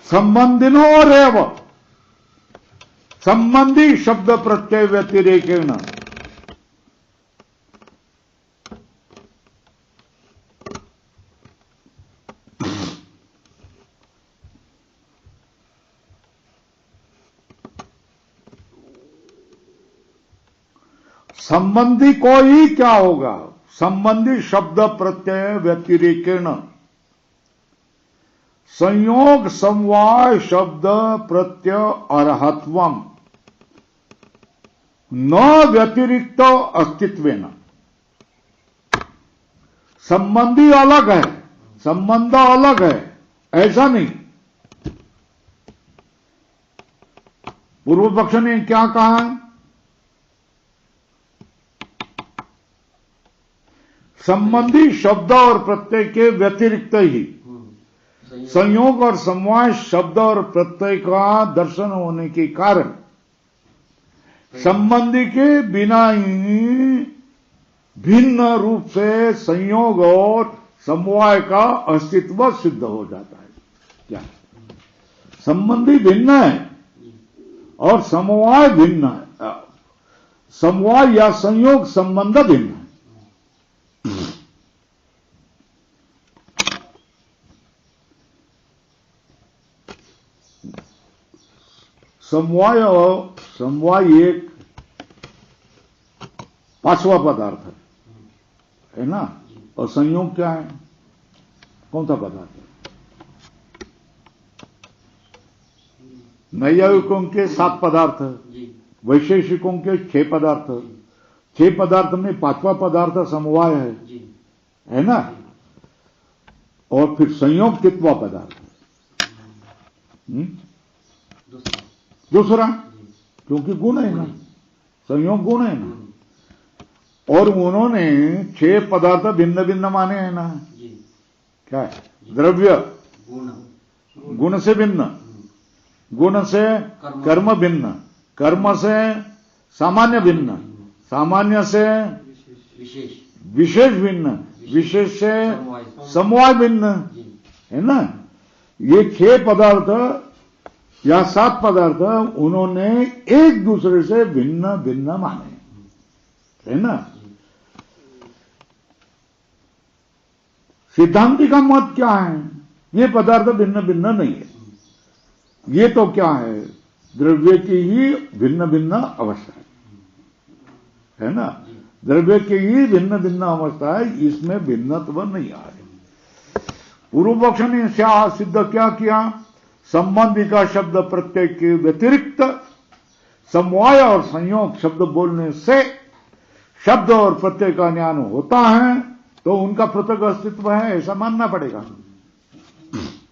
संबंधिनोरेव संबंधी शब्द प्रत्यय व्यतिरेकेण, संबंधी को ही क्या होगा? संबंधी शब्द प्रत्यय व्यतिरेकेण संयोग समवाय शब्द प्रत्यय अर्हत्वम न व्यतिरिक्त अस्तित्वेन। संबंधी अलग है, संबंध अलग है, ऐसा नहीं। पूर्व पक्ष ने क्या कहा? संबंधी शब्द और प्रत्यय के व्यतिरिक्त ही संयोग और समवाय शब्द और प्रत्यय का दर्शन होने के कारण संबंधी के बिना ही भिन्न रूप से संयोग और समवाय का अस्तित्व सिद्ध हो जाता है। क्या? संबंधी भिन्न है और समवाय भिन्न है, समवाय या संयोग संबंध भिन्न है। समवाय एक 5वां पदार्थ है ना, और संयोग क्या है? कौन सा पदार्थ है? नैयायिकों के 7 पदार्थ, वैशेषिकों के 6 पदार्थ। 6 पदार्थ में 5वां पदार्थ समवाय है ना। और फिर संयोग कितवा पदार्थ? दूसरा, क्योंकि गुण है ना, संयोग गुण है ना। और उन्होंने 6 पदार्थ भिन्न भिन्न माने हैं ना। क्या है? द्रव्य गुण से भिन्न, गुण से कर्म भिन्न, कर्म से सामान्य भिन्न, सामान्य से विशेष भिन्न, विशेष से समवाय भिन्न, है ना। ये 6 पदार्थ या 7 पदार्थ उन्होंने एक दूसरे से भिन्न भिन्न माने, है ना। सिद्धांति का मत क्या है? ये पदार्थ भिन्न भिन्न नहीं है, ये तो क्या है? द्रव्य की ही भिन्न भिन्न अवस्था है ना। द्रव्य की ही भिन्न भिन्न अवस्था है, इसमें भिन्नत्व नहीं आ रही। पूर्व पक्ष ने सिद्ध क्या किया? संबंधी का शब्द प्रत्यय के व्यतिरिक्त समवाय और संयोग शब्द बोलने से शब्द और प्रत्यय का ज्ञान होता है, तो उनका पृथक अस्तित्व है ऐसा मानना पड़ेगा।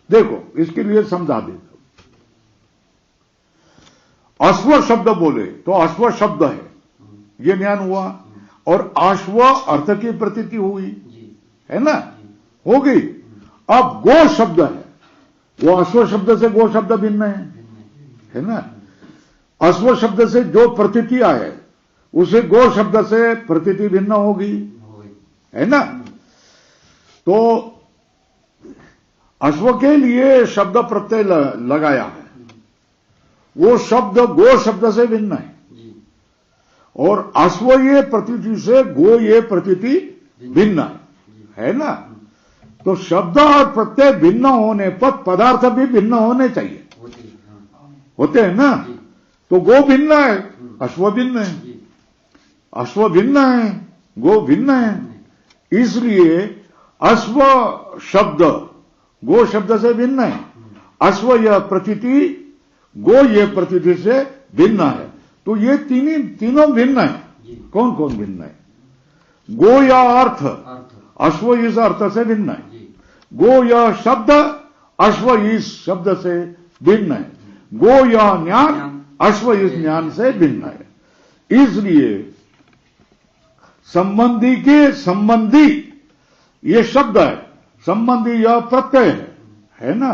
देखो इसके लिए समझा देता हूं। अश्व शब्द बोले तो अश्व शब्द है, ये ज्ञान हुआ, और अश्व अर्थ की प्रतीति हुई, है ना, हो गई। अब गो शब्द है, वो अश्व शब्द से गो शब्द भिन्न है ना। अश्व शब्द से जो प्रतीति आए उसे गो शब्द से प्रतीति भिन्न होगी, है ना। तो अश्व के लिए शब्द प्रत्यय लगाया है, वो शब्द गो शब्द से भिन्न है, और अश्व ये प्रतीति से गो ये प्रतीति भिन्न है ना। तो शब्द और प्रत्यय भिन्न होने पर पदार्थ भी भिन्न होने चाहिए, होते हैं ना। तो गो भिन्न है, अश्व भिन्न है, अश्व भिन्न है, गो भिन्न है, इसलिए अश्व शब्द गो शब्द से भिन्न है। अश्व यह प्रतीति गो ये प्रतीति से भिन्न है। तो ये तीनों भिन्न है। कौन कौन भिन्न है? गो या अर्थ, अश्व इस अर्थ से भिन्न है। गो या शब्द, अश्व इस शब्द से भिन्न है। गो या ज्ञान, अश्व इस ज्ञान से भिन्न है। इसलिए संबंधी के संबंधी ये शब्द है, संबंधी यह प्रत्यय है ना।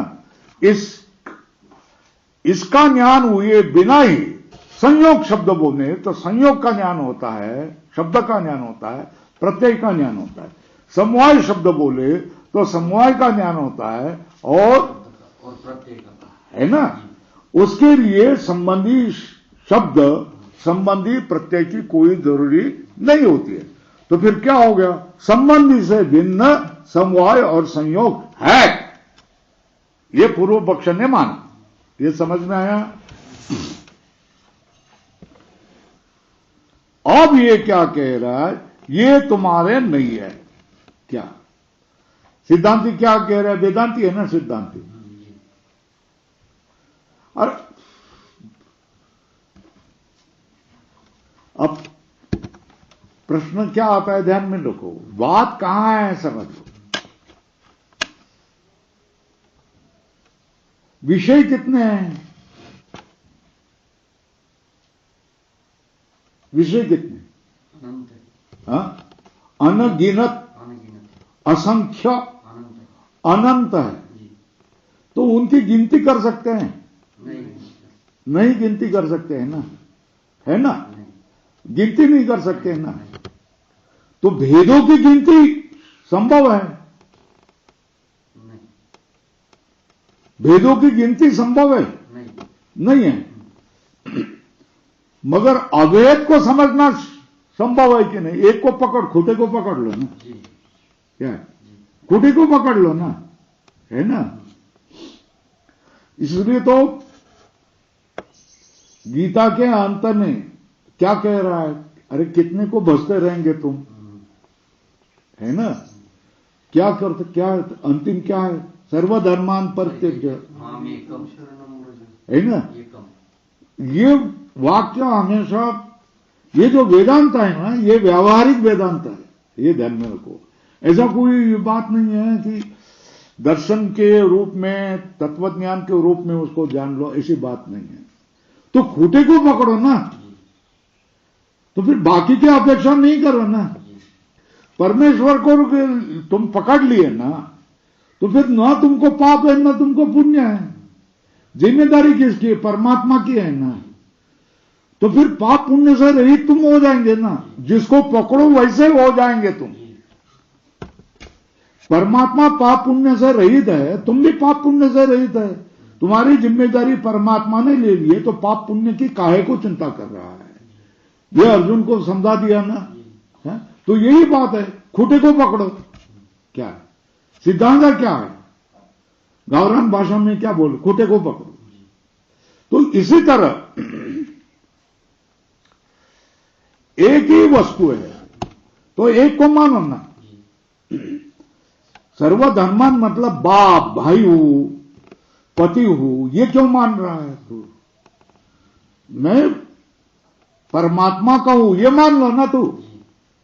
इसका ज्ञान हुए बिना ही संयोग शब्द बोले तो संयोग का ज्ञान होता है, शब्द का ज्ञान होता है, प्रत्यय का ज्ञान होता है। समवाय शब्द बोले तो समवाय का ज्ञान होता है और प्रत्यय का, है ना। उसके लिए संबंधी शब्द संबंधी प्रत्यय की कोई जरूरी नहीं होती है। तो फिर क्या हो गया? संबंधी से भिन्न समवाय और संयोग है, ये पूर्व पक्ष ने माना। ये समझ में आया? अब ये क्या कह रहा है? ये तुम्हारे नहीं है। क्या सिद्धांति क्या कह रहा है? वेदांती है ना सिद्धांति। और अब प्रश्न क्या आता है, ध्यान में रखो, बात कहां है समझ लो। विषय कितने हैं? विषय कितने? हाँ? अनगिनत, असंख्य, अनंत है। तो उनकी गिनती कर सकते हैं? नहीं गिनती कर सकते हैं ना, है ना। गिनती नहीं कर सकते हैं ना। तो भेदों की गिनती संभव है? भेदों की गिनती संभव है? नहीं है। मगर अभेद को समझना संभव है कि नहीं? एक को पकड़, खूंटे को पकड़ लो ना, क्या खूंटे को पकड़ लो ना, है ना। इसलिए तो गीता के अंत में क्या कह रहा है? अरे कितने को भजते रहेंगे तुम, है ना। क्या करते, क्या अंतिम क्या है? सर्वधर्मान परित्यज्य, है ना। ये वाक्य हमेशा, ये जो वेदांत है ना, ये व्यावहारिक वेदांत है, ये ध्यान में रखो। ऐसा कोई बात नहीं है कि दर्शन के रूप में, तत्वज्ञान के रूप में उसको जान लो, ऐसी बात नहीं है। तो खूंटे को पकड़ो ना, तो फिर बाकी की अपेक्षा नहीं करो ना। परमेश्वर को तुम पकड़ लिए ना, तो फिर ना तुमको पाप है ना तुमको पुण्य है। जिम्मेदारी किसकी? परमात्मा की है ना। तो फिर पाप पुण्य से रहित तुम हो जाएंगे ना। जिसको पकड़ो वैसे हो जाएंगे तुम। परमात्मा पाप पुण्य से रहित है, तुम भी पाप पुण्य से रहित है। तुम्हारी जिम्मेदारी परमात्मा ने ले ली है, तो पाप पुण्य की काहे को चिंता कर रहा है? ये अर्जुन को समझा दिया ना, है? तो यही बात है, खूंटे को पकड़ो। क्या है सिद्धांत क्या है? गावरान भाषा में क्या बोले? खूंटे को पकड़ो। तो इसी तरह एक ही वस्तु है तो एक को मानो ना। सर्वधर्मान मतलब बाप, भाई हूं, पति हूं, ये क्यों मान रहा है तू? मैं परमात्मा का हूं, ये मान लो ना तू।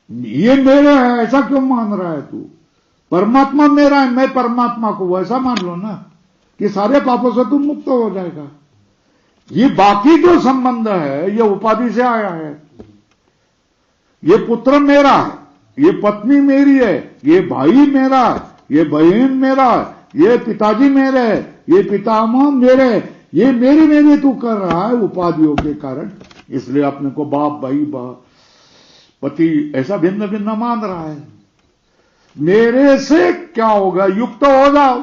ये मेरे है ऐसा क्यों मान रहा है तू? परमात्मा मेरा है, मैं परमात्मा को हूं, ऐसा मान लो ना कि सारे पापों से तू मुक्त हो जाएगा। ये बाकी जो संबंध है ये उपाधि से आया है। ये पुत्र मेरा है, ये पत्नी मेरी है, ये भाई मेरा है, ये बहन मेरा है, ये पिताजी मेरे है, ये पितामह मेरे है, ये मेरे तू कर रहा है उपाधियों के कारण। इसलिए अपने को बाप भाई पति ऐसा भिन्न भिन्न मान रहा है। मेरे से क्या होगा? युक्त हो जाओ,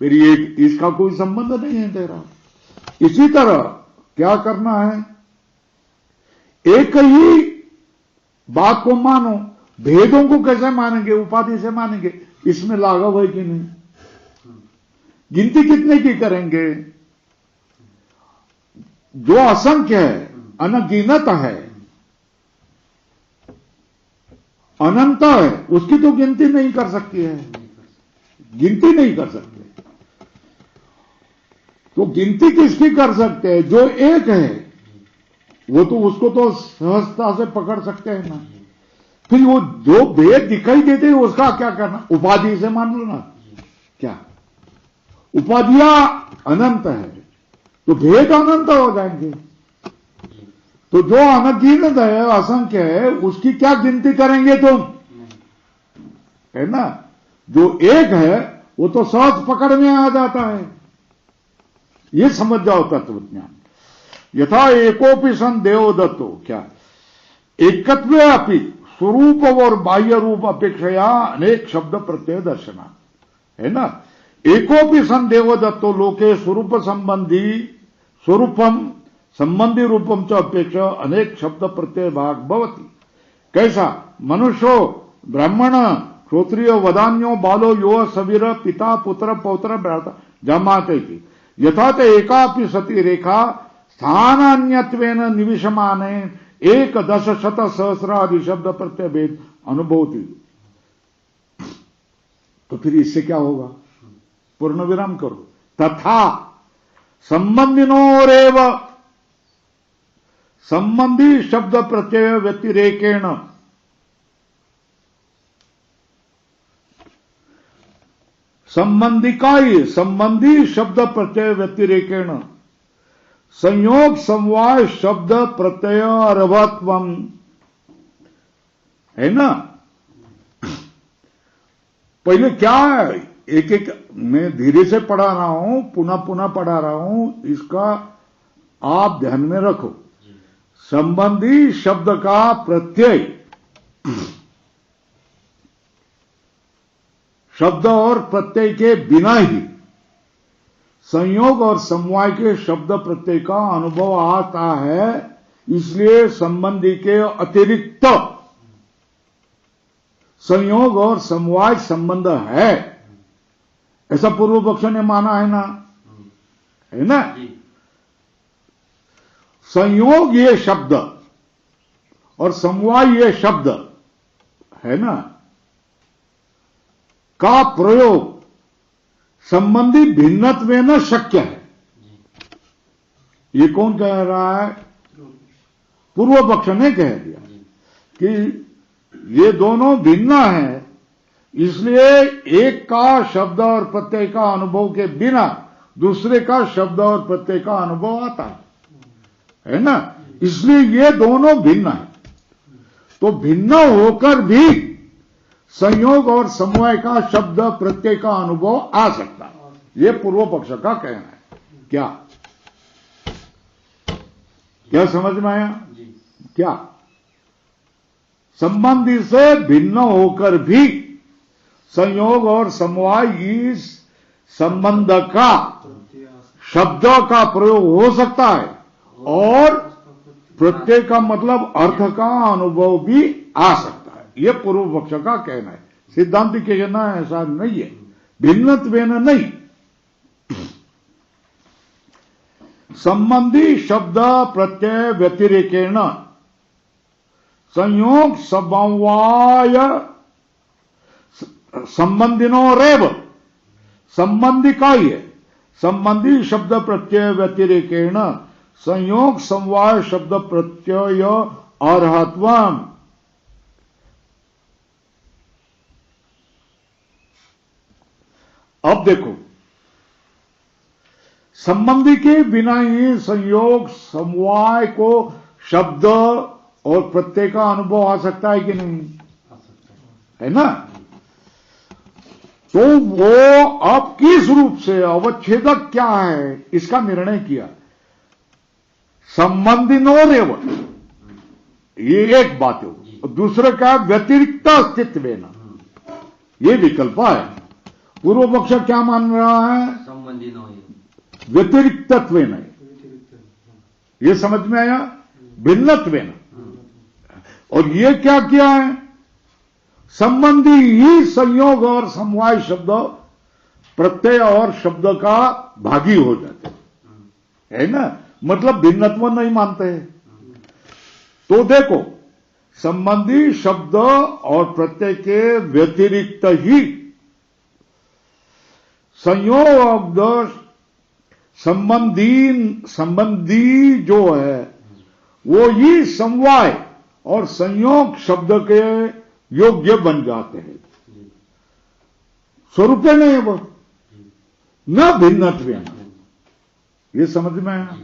फिर ये इसका कोई संबंध नहीं है तेरा। इसी तरह क्या करना है? एक ही बात को मानो, भेदों को कैसे मानेंगे? उपाधि से मानेंगे। इसमें लाघव है कि नहीं? गिनती कितने की करेंगे? जो असंख्य है, अनगिनत है, अनंत है, उसकी तो गिनती नहीं कर सकती है, गिनती नहीं कर सकते। तो गिनती किसकी कर सकते हैं? जो एक है वो तो, उसको तो सहजता से पकड़ सकते हैं ना। फिर वो जो भेद दिखाई देते हैं उसका क्या करना? उपाधि से मान लो ना। क्या उपाधियां अनंत है तो भेद अनंत हो जाएंगे। तो जो अनगिनत है, असंख्य है, उसकी क्या गिनती करेंगे तुम? है ना? जो एक है वो तो सहज पकड़ में आ जाता है। ये समझ जाओ तत्वज्ञान। यथा एकोपि सन देवदत्तो, क्या एकत्व अपि स्वरूप और बाह्य रूप अपेक्षया अनेक शब्द प्रत्यय दर्शना, है ना? एकोपि सन देवदत्तो लोके स्वरूप स्वरूपम संबंधी रूपम च अपेक्षा अनेक शब्द प्रत्यय भाग भवति। कैसा? मनुष्यो ब्राह्मण क्षत्रिय वदान्यो बालो यो सवीर पिता पुत्र पौत्र भ्राता जमाते की यथात एकापि सती रेखा स्थानान्यत्वेन निविशमाने एक दश शत सहस्रादि शब्द प्रत्यय भेद अनुभवती। तो फिर इससे क्या होगा? पूर्ण विराम करो। तथा संबंधिनोरेव संबंधी शब्द प्रत्यय व्यतिरेकेण संबंधी शब्द प्रत्यय व्यतिरेकेण संयोग समवाय शब्द प्रत्यय अरभत्वम, है ना? पहले क्या है? एक एक मैं धीरे से पढ़ा रहा हूं, पुनः पुनः पढ़ा रहा हूं, इसका आप ध्यान में रखो। संबंधी शब्द का प्रत्यय शब्द और प्रत्यय के बिना ही संयोग और समवाय के शब्द प्रत्यय का अनुभव आता है। इसलिए संबंधी के अतिरिक्त संयोग और समवाय संबंध है, ऐसा पूर्व पक्ष ने माना है ना? है ना? संयोग ये शब्द और समवाय ये शब्द, है ना, का प्रयोग संबंधी भिन्नत्व में न शक्य है। ये कौन कह रहा है? पूर्व पक्ष ने कह दिया कि ये दोनों भिन्न हैं, इसलिए एक का शब्द और प्रत्यय का अनुभव के बिना दूसरे का शब्द और प्रत्यय का अनुभव आता है ना? इसलिए ये दोनों भिन्न है। तो भिन्न होकर भी संयोग और समवाय का शब्द प्रत्यय का अनुभव आ सकता है, ये पूर्व पक्ष का कहना है। क्या क्या समझ में आया? क्या संबंधी से भिन्न होकर भी संयोग और समवाय इस संबंध का शब्द का प्रयोग हो सकता है और प्रत्यय का मतलब अर्थ का अनुभव भी आ सकता है, ये पूर्व पक्ष का कहना है। सिद्धांत के कहना ऐसा नहीं है, भिन्नत्वेन नहीं। संबंधी शब्द प्रत्यय व्यतिरेकेण संयोग समवाय संबंधिनोरेव, संबंधी का ही है, संबंधी शब्द प्रत्यय व्यतिरेकेण संयोग समवाय शब्द प्रत्यय अर्हत्वम। अब देखो, संबंधी के बिना ही संयोग समवाय को शब्द और प्रत्यय का अनुभव आ सकता है कि नहीं? आ सकता है ना? तो वो अब किस रूप से अवच्छेदक क्या है इसका निर्णय किया। संबंधिनोरेव, ये एक बात है। दूसरा क्या? व्यतिरिक्त अस्तित्व न, ये विकल्प है। पूर्व पक्ष क्या मान रहा है? संबंधी न हो। व्यतिरिक्तत्व नहीं, ये समझ में आया? भिन्नत्व न। और ये क्या किया है? संबंधी ही संयोग और समवाय शब्द प्रत्यय और शब्द का भागी हो जाते है ना, मतलब भिन्नत्व नहीं मानते हैं। तो देखो, संबंधी शब्द और प्रत्यय के व्यतिरिक्त ही संयोग संबंधी जो है वो ही समवाय और संयोग शब्द के योग्य बन जाते हैं। स्वरूप नहीं वो, न भिन्नत्व। ये समझ में आया?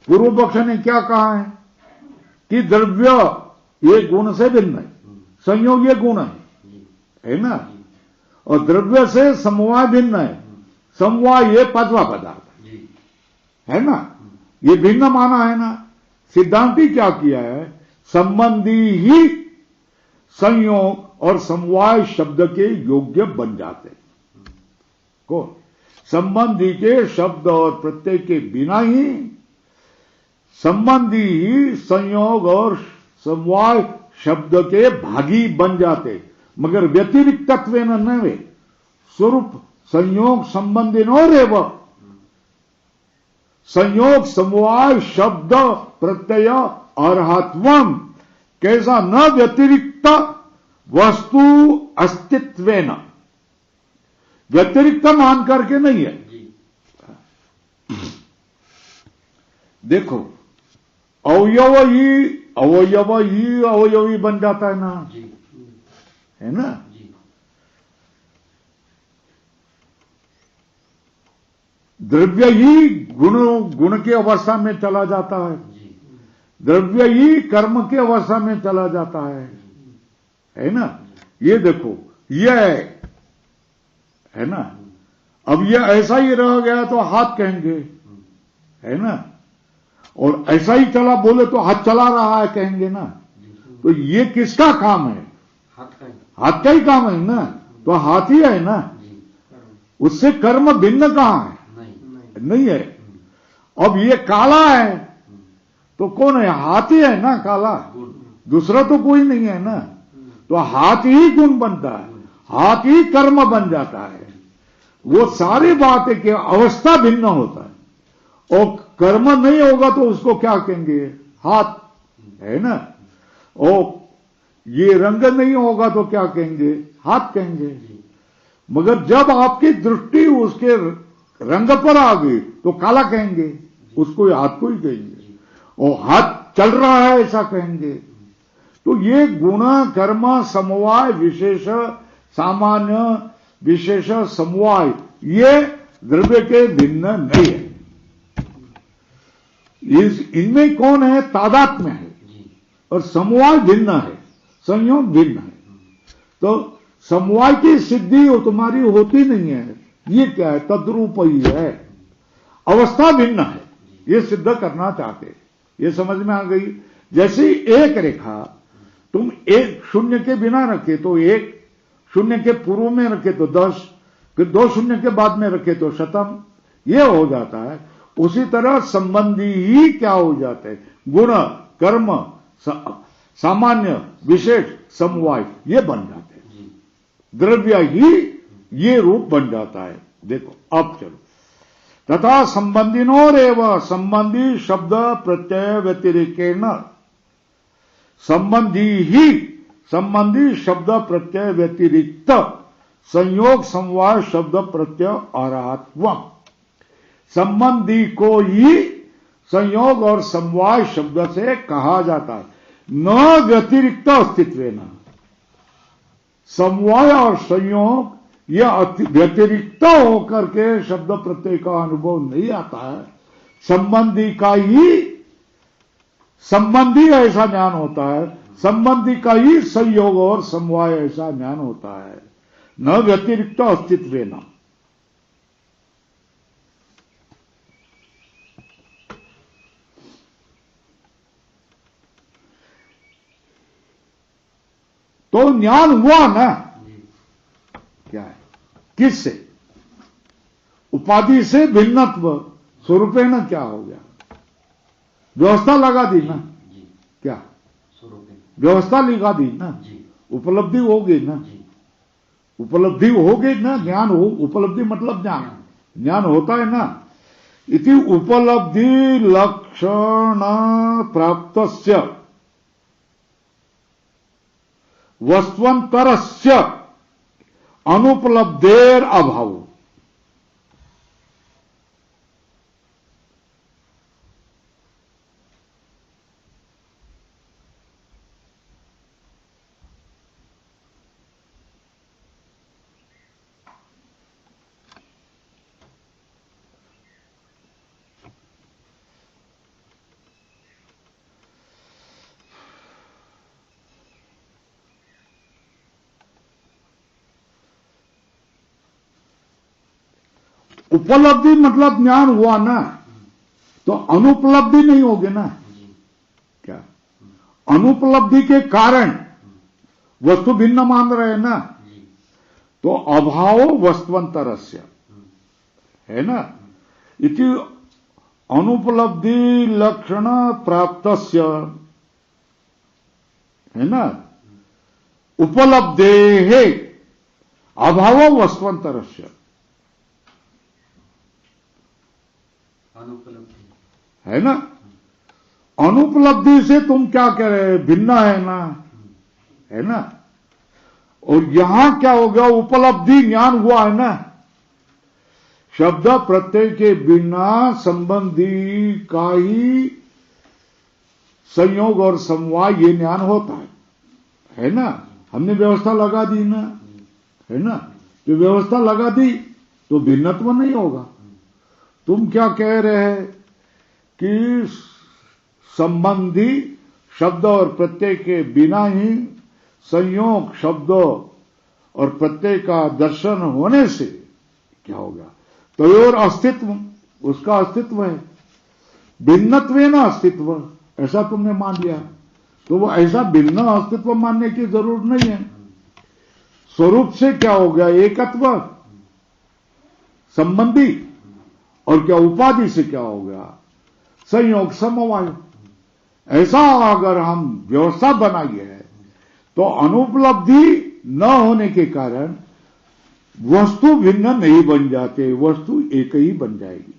पूर्व पक्ष ने क्या कहा है कि द्रव्य ये गुण से भिन्न है, संयोग ये गुण है ना, और द्रव्य से समवाय भिन्न है, समवाय ये पांचवा पदार्थ है ना, ये भिन्न माना है ना। सिद्धांति क्या किया है? संबंधी ही संयोग और समवाय शब्द के योग्य बन जाते को, संबंधी के शब्द और प्रत्यय के बिना ही संबंधी ही संयोग और समवाय शब्द के भागी बन जाते, मगर व्यतिरिक्तत्व न वे स्वरूप संयोग संबंधिनोरेव संयोग समवाय शब्द प्रत्यय अर्हत्वम। कैसा? न व्यतिरिक्त वस्तु अस्तित्वेन, व्यतिरिक्त मान करके नहीं है। देखो, अवयवी बन जाता है ना, है ना। द्रव्य ही गुण की अवस्था में चला जाता है, द्रव्य ही कर्म की अवस्था में चला जाता है ना। ये देखो, ये है ना। अब ये ऐसा ही रह गया तो हाथ कहेंगे, है ना, और ऐसा ही चला बोले तो हाथ चला रहा है कहेंगे ना। तो ये किसका काम है? हाथ का ही काम है ना, तो हाथ ही है ना, उससे कर्म भिन्न कहां है? नहीं है। अब ये काला है तो कौन है? हाथ ही है ना काला, दूसरा तो कोई नहीं है ना। तो हाथ ही गुण बनता है, हाथ ही कर्म बन जाता है। वो सारी बातें की अवस्था भिन्न होता है, और कर्म नहीं होगा तो उसको क्या कहेंगे? हाथ, है ना। और ये रंग नहीं होगा तो क्या कहेंगे? हाथ कहेंगे। मगर जब आपकी दृष्टि उसके रंग पर आ गई तो काला कहेंगे, उसको हाथ को ही कहेंगे, और हाथ चल रहा है ऐसा कहेंगे। तो ये गुण कर्म समवाय विशेष सामान्य विशेष समवाय ये द्रव्य के भिन्न नहीं है। इनमें कौन है? तादात्म्य है, और समवाय भिन्न है, संयोग भिन्न है। तो समवाय की सिद्धि तुम्हारी होती नहीं है। ये क्या है? तद्रूप ही है, अवस्था भिन्न है, ये सिद्ध करना चाहते। ये समझ में आ गई? जैसे एक रेखा तुम एक शून्य के बिना रखे तो 1, शून्य के पूर्व में रखे तो 10, फिर 2 शून्य के बाद में रखे तो शतम, ये हो जाता है। उसी तरह संबंधी ही क्या हो जाते हैं? गुण कर्म सामान्य विशेष समवाय ये बन जाते हैं, द्रव्य ही ये रूप बन जाता है। देखो अब चलो, तथा संबंधिनोरेव संबंधी शब्द प्रत्यय व्यतिरेकेण, संबंधी शब्द प्रत्यय व्यतिरिक्त संयोग समवाय शब्द प्रत्यय अर्हत्वम। संबंधी को ही संयोग और समवाय शब्द से कहा जाता है, न व्यतिरिक्त अस्तित्व न। समवाय और संयोग यह व्यतिरिक्त होकर के शब्द प्रत्यय का अनुभव नहीं आता है। संबंधी ऐसा ज्ञान होता है, संबंधी का ही संयोग और समवाय ऐसा ज्ञान होता है, न व्यतिरिक्त अस्तित्व न। तो ज्ञान हुआ ना, क्या है, किससे? उपाधि से भिन्नत्व स्वरूपे न क्या हो गया, व्यवस्था लगा दी ना, क्या व्यवस्था लगा दी ना, उपलब्धि हो गई ना, उपलब्धि हो गई ना, ज्ञान हो, उपलब्धि मतलब ज्ञान, ज्ञान होता है ना। इति उपलब्धि लक्षण प्राप्तस्य वस्त्वंतरस्य अनुपलब्धेर अभाव। उपलब्धि मतलब ज्ञान हुआ ना, तो अनुपलब्धि नहीं होगी ना, क्या? अनुपलब्धि के कारण वस्तु भिन्न मान रहे हैं ना, तो अभाव वस्तुअंतरस्य है ना। इति अनुपलब्धि लक्षण प्राप्तस्य है ना, उपलब्धेः अभाव वस्तुअंतरस्य है ना। अनुपलब्धि से तुम क्या कह रहे हैं, भिन्न है ना, है ना। और यहां क्या हो गया, उपलब्धि ज्ञान हुआ है ना। शब्द प्रत्यय के बिना संबंधी का ही संयोग और समवाय ये ज्ञान होता है ना। हमने व्यवस्था लगा दी ना, है ना, तो व्यवस्था लगा दी तो भिन्नत्व नहीं होगा। तुम क्या कह रहे हैं कि संबंधी शब्द और प्रत्यय के बिना ही संयोग शब्द और प्रत्यय का दर्शन होने से क्या हो गया, तयोर अस्तित्व, उसका अस्तित्व है, भिन्नत्व न अस्तित्व, ऐसा तुमने मान लिया। तो वो ऐसा भिन्न अस्तित्व मानने की जरूरत नहीं है। स्वरूप से क्या हो गया, एकत्व संबंधी, और क्या उपाधि से क्या हो गया, संयोग समवाय। ऐसा अगर हम व्यवस्था बनाई है तो अनुपलब्धि न होने के कारण वस्तु भिन्न नहीं बन जाते, वस्तु एक ही बन जाएगी।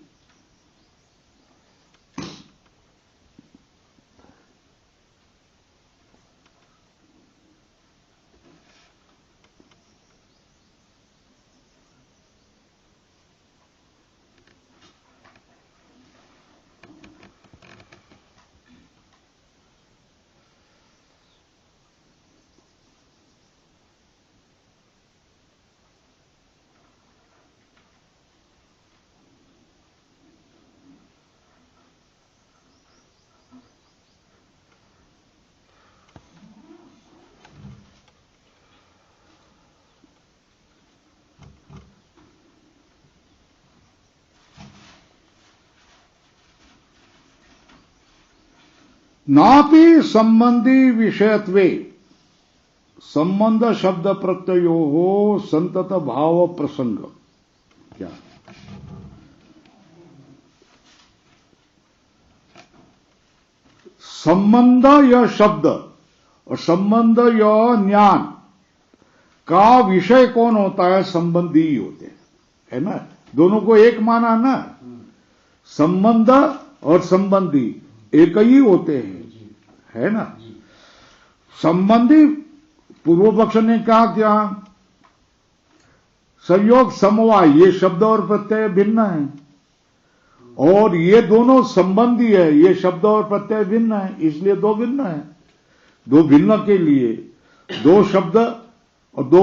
नापि संबंधी विषयत्वे संबंध शब्द प्रत्ययो हो संतत भाव प्रसंग। क्या संबंध या शब्द और संबंध या ज्ञान का विषय कौन होता है, संबंधी ही होते हैं, है ना। दोनों को एक माना ना, संबंध और संबंधी एक ही होते हैं, है ना। संबंधी पूर्व पक्ष ने कहा क्या, संयोग समवाय ये शब्द और प्रत्यय भिन्न है, और ये दोनों संबंधी है, ये शब्द और प्रत्यय भिन्न है, इसलिए दो भिन्न है। दो भिन्न के लिए दो शब्द और दो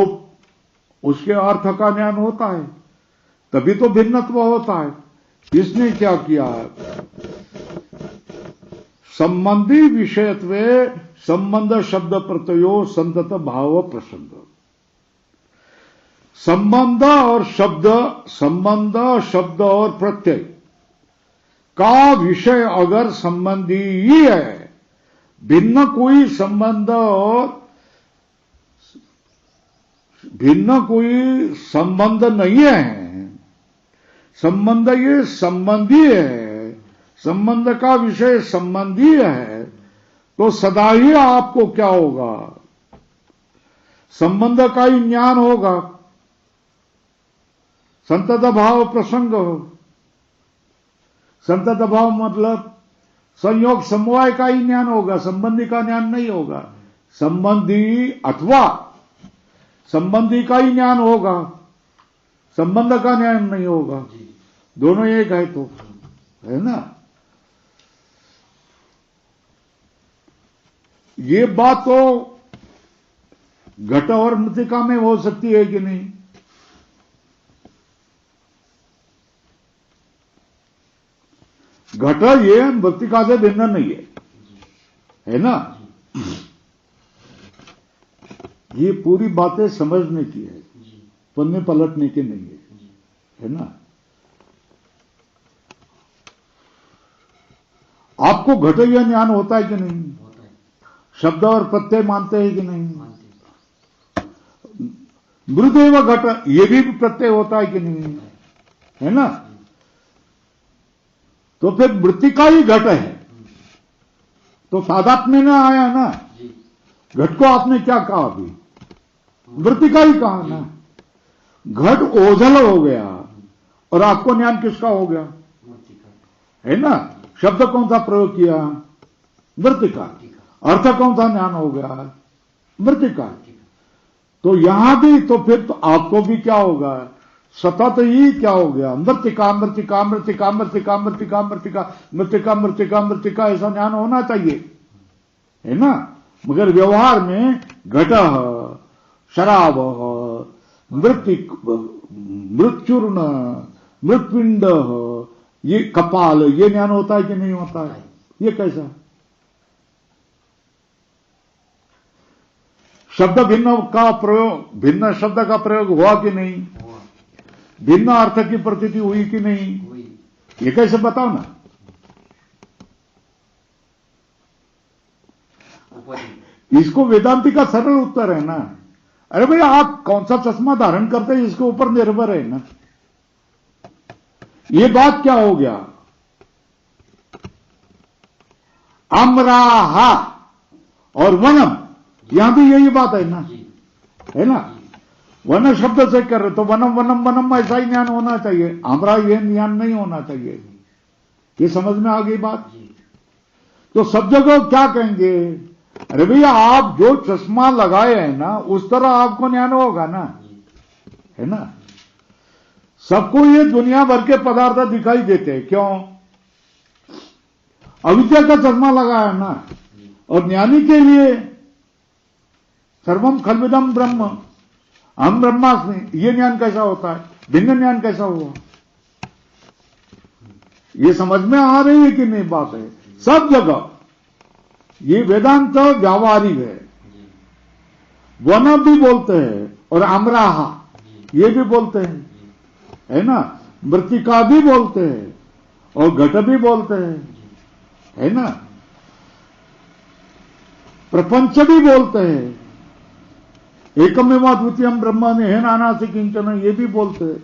उसके अर्थ का ज्ञान होता है, तभी तो भिन्नत्व होता है। इसने क्या किया है, संबंधी विषयत्वे संबंध शब्द प्रत्ययो संतत भाव प्रसंग। संबंध शब्द और प्रत्यय का विषय अगर संबंधी ही है, भिन्न कोई संबंध और भिन्न कोई संबंध नहीं है, संबंध ये संबंधी है, संबंध का विषय संबंधी है, तो सदा ही आपको क्या होगा, संबंध का ही ज्ञान होगा, संतत भाव प्रसंग हो। संतत भाव मतलब संयोग समवाय का ही ज्ञान होगा, संबंधी का ज्ञान नहीं होगा। संबंधी अथवा संबंधी का ही ज्ञान होगा, संबंध का ज्ञान नहीं होगा। दोनों एक है तो, है ना। ये बात तो घट और मृतिका में हो सकती है कि नहीं? घट ये मृतिका से भिन्न नहीं है ना। ये पूरी बातें समझने की है, पन्ने पलटने की नहीं है ना। आपको घट या ज्ञान होता है कि नहीं? शब्द और प्रत्यय मानते हैं कि नहीं? मृदेव घट, ये भी प्रत्यय होता है कि नहीं? है ना। तो फिर मृतिका ही घट है, तो तादात्म्य में आया ना। घट को आपने क्या कहा अभी? मृतिका ही कहा ना। घट ओझल हो गया और आपको ज्ञान किसका हो गया? है ना। शब्द कौन सा प्रयोग किया? मृतिका। अर्थ कौन सा ज्ञान हो गया? मृतिका। तो यहां भी तो फिर तो आपको भी क्या होगा? सतत ही क्या हो गया? मृतिका मृतिका मृतिका मृतिका मृतिका मृतिका मृतिका मृतिका मृतिका, ऐसा ज्ञान होना चाहिए, है ना। मगर व्यवहार में घट, शराब, मृत्चूर्ण, मृतपिंड, ये कपाल, ये ज्ञान होता है कि नहीं होता है? ये कैसा? शब्द भिन्न का प्रयोग, भिन्न शब्द का प्रयोग हुआ कि नहीं? भिन्न अर्थ की प्रतीति हुई कि नहीं? ये कैसे बताओ ना। इसको वेदांती का सरल उत्तर है ना। अरे भाई, आप कौन सा चश्मा धारण करते हैं इसके ऊपर निर्भर है ना। ये बात क्या हो गया? अमराहा और वनम, यहां भी यही बात है ना, है ना। वन शब्द से कर रहे तो वनम वनम वनम ऐसा ही ज्ञान होना चाहिए, आमरा ये ज्ञान नहीं होना चाहिए। ये समझ में आ गई बात? तो सब जगह क्या कहेंगे? अरे भैया, आप जो चश्मा लगाए हैं ना, उस तरह आपको ज्ञान होगा ना, है ना। सबको ये दुनिया भर के पदार्थ दिखाई देते हैं, क्यों? अविद्या का चश्मा लगाया ना। और ज्ञानी के लिए सर्वम खल्विदम ब्रह्म हम ब्रह्मास्मि, ये ज्ञान कैसा होता है? भिन्न ज्ञान कैसा हुआ? ये समझ में आ रही है कि नहीं बात है? सब जगह ये वेदांत व्यावहारिक है। वन भी बोलते हैं और अमराहा ये भी बोलते हैं, है ना। मृतिका भी बोलते हैं और घट भी बोलते हैं, है ना। प्रपंच भी बोलते हैं, एकमेव द्वितीयम ब्रह्म में है नाना से किंचन, ये भी बोलते हैं।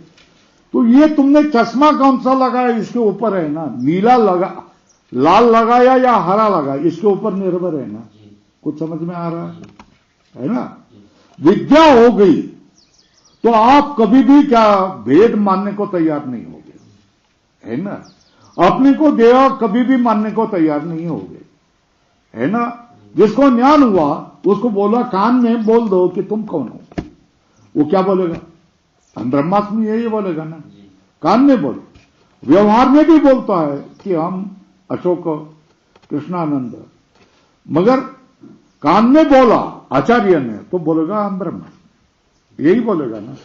तो ये तुमने चश्मा कौन सा लगाया इसके ऊपर है ना। नीला लगा, लाल लगाया या हरा लगा, इसके ऊपर निर्भर है ना। कुछ समझ में आ रहा है ना। विद्या हो गई तो आप कभी भी क्या भेद मानने को तैयार नहीं होगे, है ना। अपने को देव कभी भी मानने को तैयार नहीं होगे, है ना। जिसको ज्ञान हुआ उसको बोला कान में बोल दो कि तुम कौन हो, वो क्या बोलेगा? हम ब्रह्मास्मि, यही बोलेगा ना। कान में बोलो। व्यवहार में भी बोलता है कि हम अशोक कृष्णानंद, मगर कान में बोला आचार्य ने तो बोलेगा हम ब्रह्म, यही बोलेगा ना।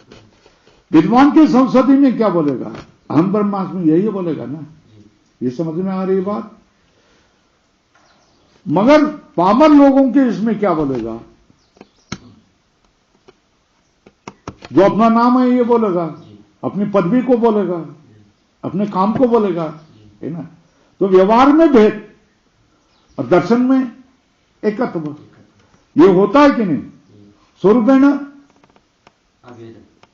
विद्वान की संसदि में क्या बोलेगा? हम ब्रह्मास्मि, यही बोलेगा ना। ये समझ में आ रही बात? मगर पामर लोगों के इसमें क्या बोलेगा? जो अपना नाम है ये बोलेगा, अपनी पदवी को बोलेगा, अपने काम को बोलेगा, है ना। तो व्यवहार में भेद और दर्शन में एकत्व, ये होता है कि नहीं? स्वरूप है ना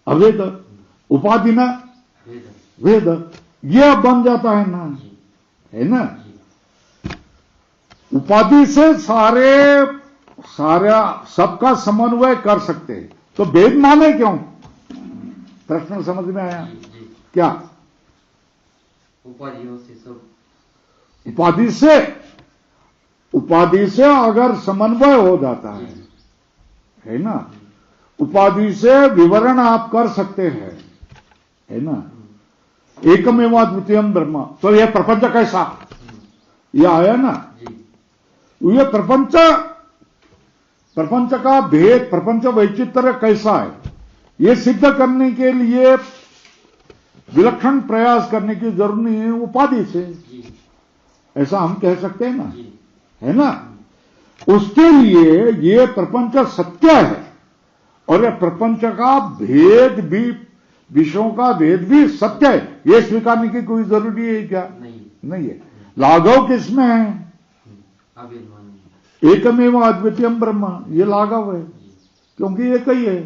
अभेद, उपाधि ना वेद, ये अब बन जाता है ना, है ना। उपाधि से सारा सबका समन्वय कर सकते हैं, तो भेद माने क्यों? प्रश्न समझ में आया क्या? उपाधियों से सब, उपाधि से अगर समन्वय हो जाता है ना, उपाधि से विवरण आप कर सकते हैं, है ना। एकमेव द्वितीयम ब्रह्म, तो यह प्रपंच कैसा, यह आया ना। यह प्रपंच का भेद, प्रपंच वैचित्र्य कैसा है, यह सिद्ध करने के लिए विलक्षण प्रयास करने की जरूरत नहीं है उपाधि से, ऐसा हम कह सकते हैं ना, है ना। उसके लिए ये प्रपंच सत्य है और यह प्रपंच का भेद भी, विषयों का भेद भी सत्य है, ये स्वीकारने की कोई जरूरी है क्या? नहीं है। लाघव किसमें है? एकमेव अद्वितीयम ब्रह्म, ये लाघव है, क्योंकि एक ही है,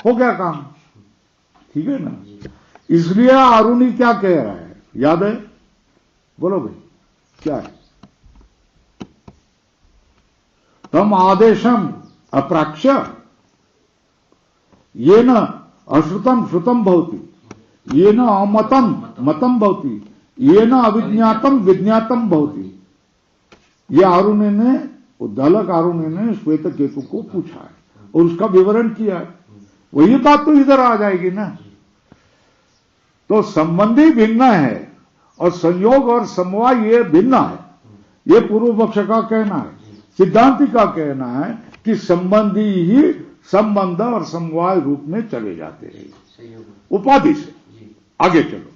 हो गया काम, ठीक है ना। इसलिए आरुणि क्या कह रहा है, याद है? बोलो भाई, क्या है? तम आदेशम अप्राक्ष्य ये न अश्रुतम श्रुतम भवति, ये न अमतम मतम भवति, ये न अविज्ञातम विज्ञातम भवति। ये आरुणि ने, उद्दालक आरुणि ने श्वेत केतु को पूछा है और उसका विवरण किया है। वही बात तो इधर आ जाएगी ना। तो संबंधी भिन्न है और संयोग और समवाय ये भिन्न है, ये पूर्व पक्ष का कहना है। सिद्धांति का कहना है कि संबंधी ही संबंध और समवाय रूप में चले जाते हैं उपाधि से। आगे चलो,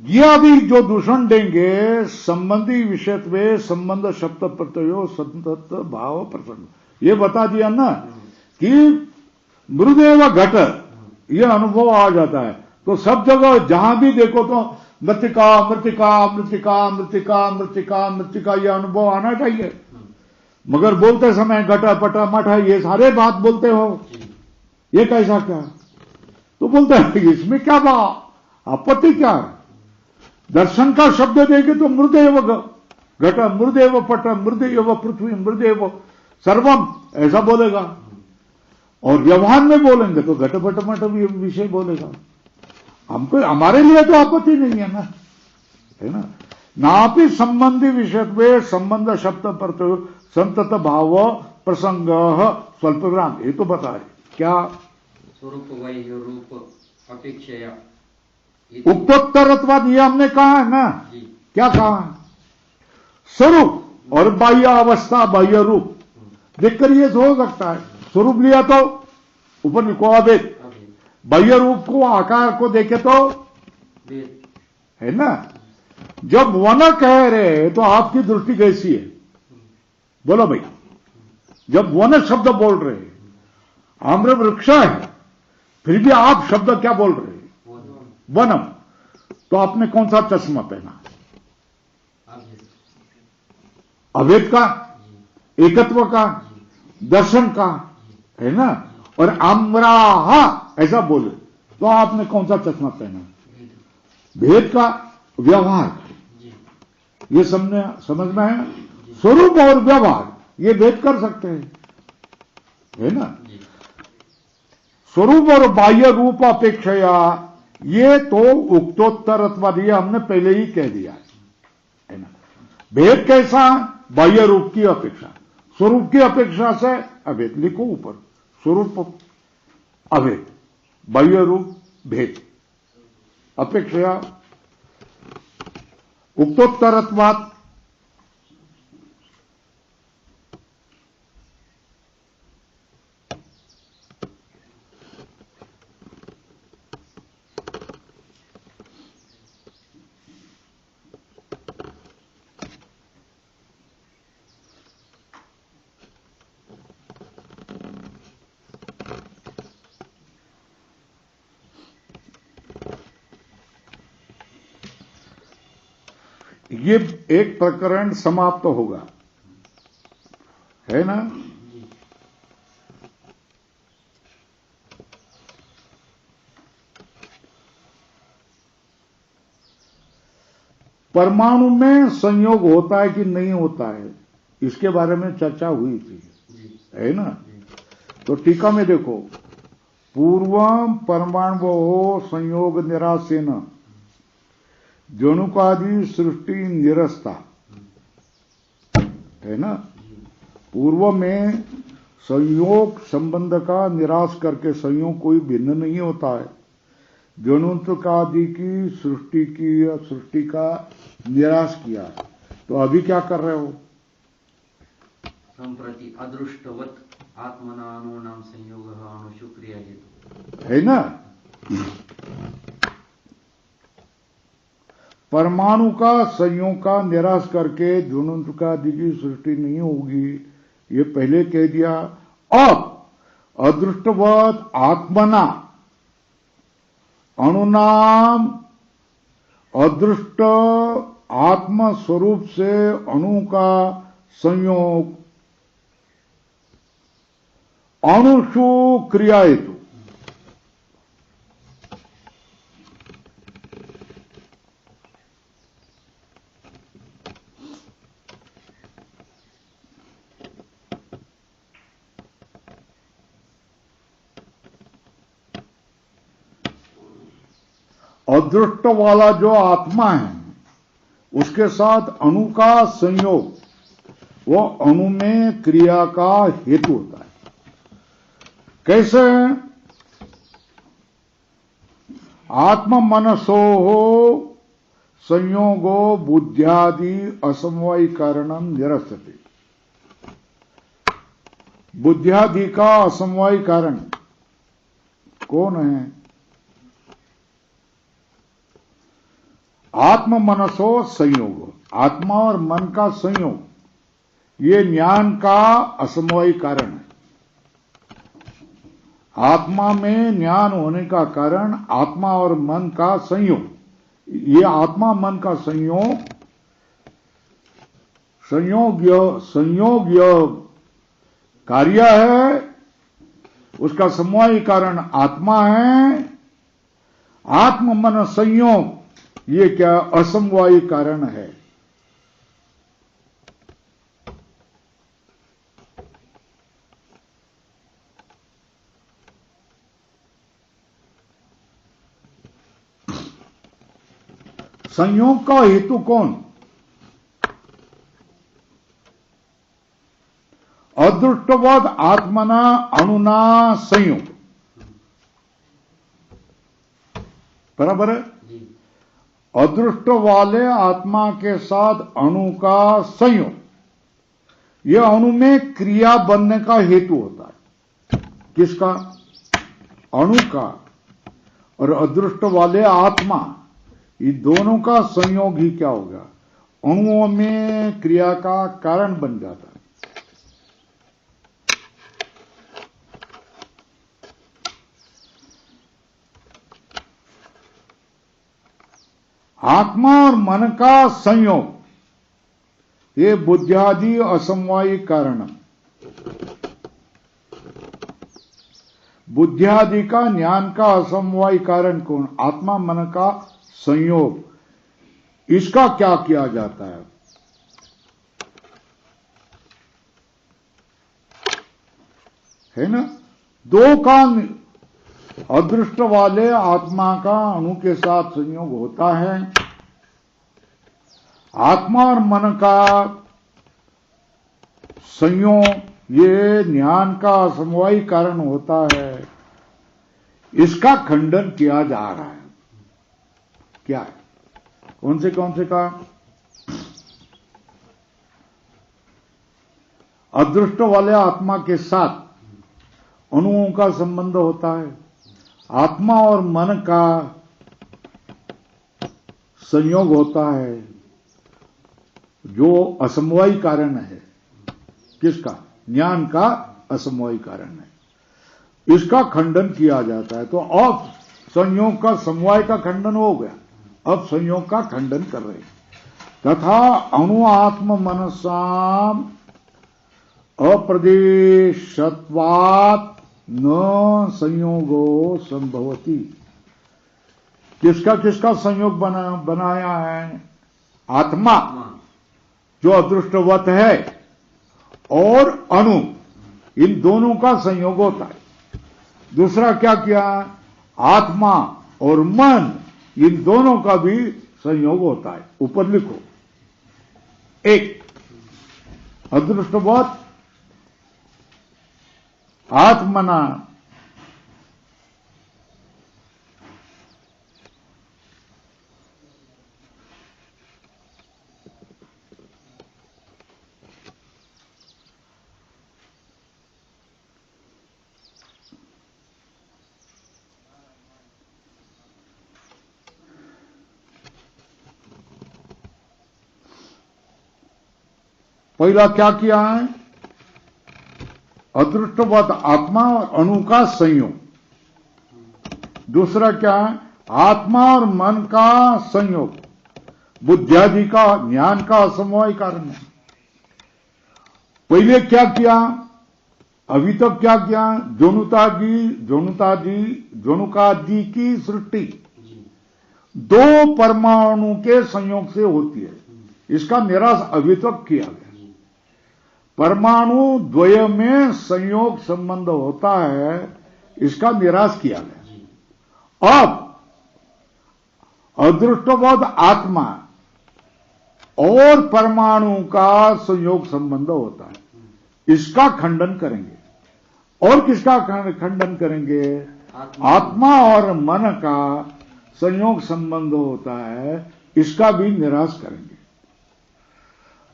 ये अभी जो दूषण देंगे संबंधी विषयत्वे संबंध शब्द प्रत्ययो संतत भाव प्रसंग, ये बता दिया ना कि मृदेव घट, ये अनुभव आ जाता है। तो सब जगह जहां भी देखो तो मृतिका मृतिका मृतिका मृतिका मृतिका मृतिका, ये अनुभव आना चाहिए। मगर बोलते समय घटा पटा मठा ये सारे बात बोलते हो, ये कैसा क्या? तो बोलते हैं इसमें क्या बात, आपत्ति क्या है? दर्शन का शब्द देंगे तो मृदेव घट, मृदेव पट, मृदेव पृथ्वी, मृदेव सर्वम, ऐसा बोलेगा। और व्यवहार में बोलेंगे तो घट पट मट विषय बोलेगा। हमको, हमारे लिए तो आपत्ति नहीं है ना, है ना। नापि संबंधी विषयत्वे संबंध शब्द प्रत्यय संतत भाव प्रसंग स्वल्प विराम, ये तो बताए क्या? स्वरूप वही रूप अपेक्षया, उक्तोत्तरत्वाद ये हमने कहा है ना। क्या कहा? स्वरूप और बाह्य अवस्था, बाह्य रूप देखकर ये हो सकता है। स्वरूप लिया तो ऊपर लिखो अभेद, बाह्य रूप को आकार को देखे तो है ना। जब वन कह रहे तो आपकी दृष्टि कैसी है? बोलो भाई, जब वन शब्द बोल रहे, आम्र वृक्ष है, फिर भी आप शब्द क्या बोल रहे? वनम। तो आपने कौन सा चश्मा पहना? अभेद का, एकत्व का, दर्शन का, है ना। और आम्राहा ऐसा बोले तो आपने कौन सा चश्मा पहना? भेद का, व्यवहार का। ये समझ में आया? स्वरूप और व्यवहार ये भेद कर सकते हैं, है ना। स्वरूप और बाह्य रूप अपेक्षया, ये तो उक्तोत्तरत्वाद, ये हमने पहले ही कह दिया है ना। भेद कैसा? बाह्य रूप की अपेक्षा, स्वरूप की अपेक्षा से अभेद। लिखो ऊपर, स्वरूप अभेद, बाह्य रूप भेद अपेक्षया उक्तोत्तरत्वात् ये एक प्रकरण समाप्त होगा, है ना। परमाणु में संयोग होता है कि नहीं होता है, इसके बारे में चर्चा हुई थी, है ना। तो टीका में देखो, पूर्वम परमाणु संयोग निरासेन जनुकादि सृष्टि निरस्ता, है ना। पूर्व में संयोग संबंध का निराश करके, संयोग कोई भिन्न नहीं होता है, जनुकादि की सृष्टि का निराश किया। तो अभी क्या कर रहे हो? संप्रति अदृष्टवत आत्मनानुनाम संयोग अणुषु क्रिया हेतु, है ना। परमाणु का संयोग का निराश करके जनुकादि की सृष्टि नहीं होगी, ये पहले कह दिया। अब अदृष्टवत आत्मना अणुनाम, अदृष्ट आत्म स्वरूप से अणु का संयोग अणुषु क्रिया हेतु, अदृष्ट वाला जो आत्मा है उसके साथ अणु का संयोग, वो अणु में क्रिया का हेतु होता है। कैसे? आत्म मनसो संयोगो बुद्ध्यादि असमवायी कारणम निरस्यते। बुद्ध्यादि का असमवायी कारण कौन है? आत्म मनसो संयोग, आत्मा और मन का संयोग, ये ज्ञान का असमवायी कारण है। आत्मा में ज्ञान होने का कारण आत्मा और मन का संयोग, ये आत्मा मन का संयोग कार्य है, उसका समवायी कारण आत्मा है। आत्म मन संयोग ये क्या? असमवायी कारण है। संयोग का हेतु कौन? अदृष्टवद आत्मना अणुना संयोग, बराबर है। अदृष्ट वाले आत्मा के साथ अणु का संयोग, यह अणु में क्रिया बनने का हेतु होता है। किसका? अणु का और अदृष्ट वाले आत्मा, ये दोनों का संयोग ही क्या होगा? अणुओं में क्रिया का कारण बन जाता है। आत्मा और मन का संयोग, ये बुद्ध्यादि असमवायी कारण, बुद्ध्यादि का ज्ञान का असमवायी कारण कौन? आत्मा मन का संयोग, इसका क्या किया जाता है ना। दो का अदृष्ट वाले आत्मा का अणु के साथ संयोग होता है, आत्मा और मन का संयोग ये ज्ञान का समवायी कारण होता है। इसका खंडन किया जा रहा है। क्या है? कौन से का? अदृष्ट वाले आत्मा के साथ अणुओं का संबंध होता है। आत्मा और मन का संयोग होता है, जो असमवायी कारण है। किसका? ज्ञान का असमवायी कारण है। इसका खंडन किया जाता है। तो अब संयोग का समवाय का खंडन हो गया, अब संयोग का खंडन कर रहे हैं। तथा अणु आत्म मनसाम अप्रदेशत्वात् न संयोगो संभवति। किसका संयोग बनाया है? आत्मा जो अदृष्टवत है और अणु, इन दोनों का संयोग होता है। दूसरा क्या किया? आत्मा और मन, इन दोनों का भी संयोग होता है। ऊपर लिखो, एक अदृष्टवत आत्मना पहला क्या किया है? अदृष्टवत आत्मा और अणु का संयोग। दूसरा क्या है? आत्मा और मन का संयोग, बुद्धियादि का, ज्ञान का असमवाय कारण है। पहले क्या किया? अभी तक क्या किया? जोनुकादि की सृष्टि दो परमाणु के संयोग से होती है। इसका निराश अभी तक किया गया। परमाणु द्वय में संयोग संबंध होता है, इसका निराश किया गया। अब अदृष्टवत आत्मा और परमाणु का संयोग संबंध होता है, इसका खंडन करेंगे। और किसका खंडन करेंगे? आत्मा और मन का संयोग संबंध होता है, इसका भी निराश करेंगे।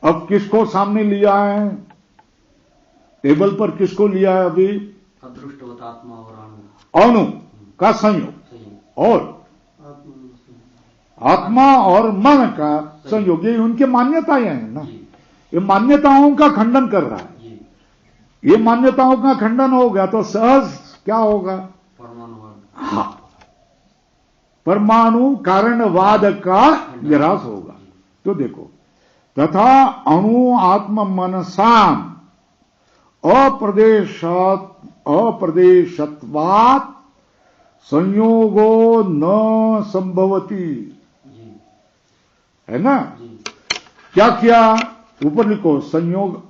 अब किसको सामने लिया है? टेबल पर किसको लिया है अभी? अदृष्टवत आत्मा और अणु का संयोग और आत्मा और मन का संयोग, ये उनकी मान्यताएं हैं ना। ये मान्यताओं का खंडन कर रहा है। ये मान्यताओं का खंडन हो गया तो सहज क्या होगा? परमाणुवाद। हाँ, परमाणु कारणवाद का निराश होगा। तो देखो, तथा अणु आत्म मनसाम अप्रदेशत्वात् संयोगो न संभवति। है ना? क्या किया? ऊपर लिखो, संयोग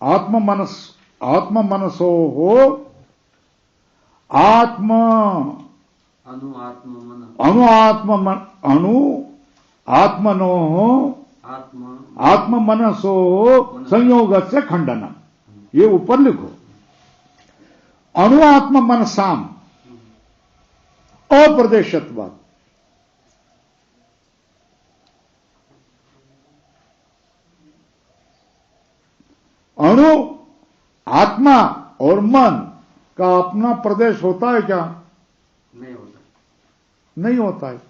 आत्म मनसो हो आत्मनो हो आत्म मनसो संयोग से खंडनम। ये ऊपर लिखो, अणु आत्म मनसाम अप्रदेशत्वात्। अणु, आत्मा और मन का अपना प्रदेश होता है क्या? नहीं होता। नहीं होता है।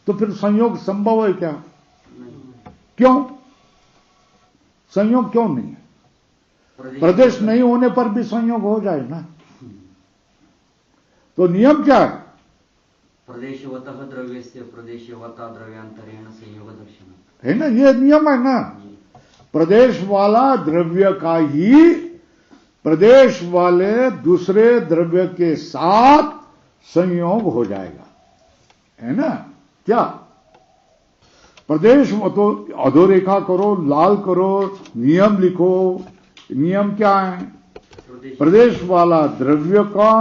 तो फिर संयोग संभव है क्या? नहीं। क्यों? संयोग क्यों नहीं है? प्रदेश नहीं होने पर भी संयोग हो जाए ना। तो नियम क्या है? प्रदेशवतः द्रव्यस्य प्रदेशवता द्रव्यांतरेण संयोग दर्शन है ना, ये नियम है ना। प्रदेश वाला द्रव्य का ही प्रदेश वाले दूसरे द्रव्य के साथ संयोग हो जाएगा, है ना। क्या प्रदेश, तो अधोरेखा करो, लाल करो, नियम लिखो। नियम क्या है? प्रदेश वाला द्रव्य का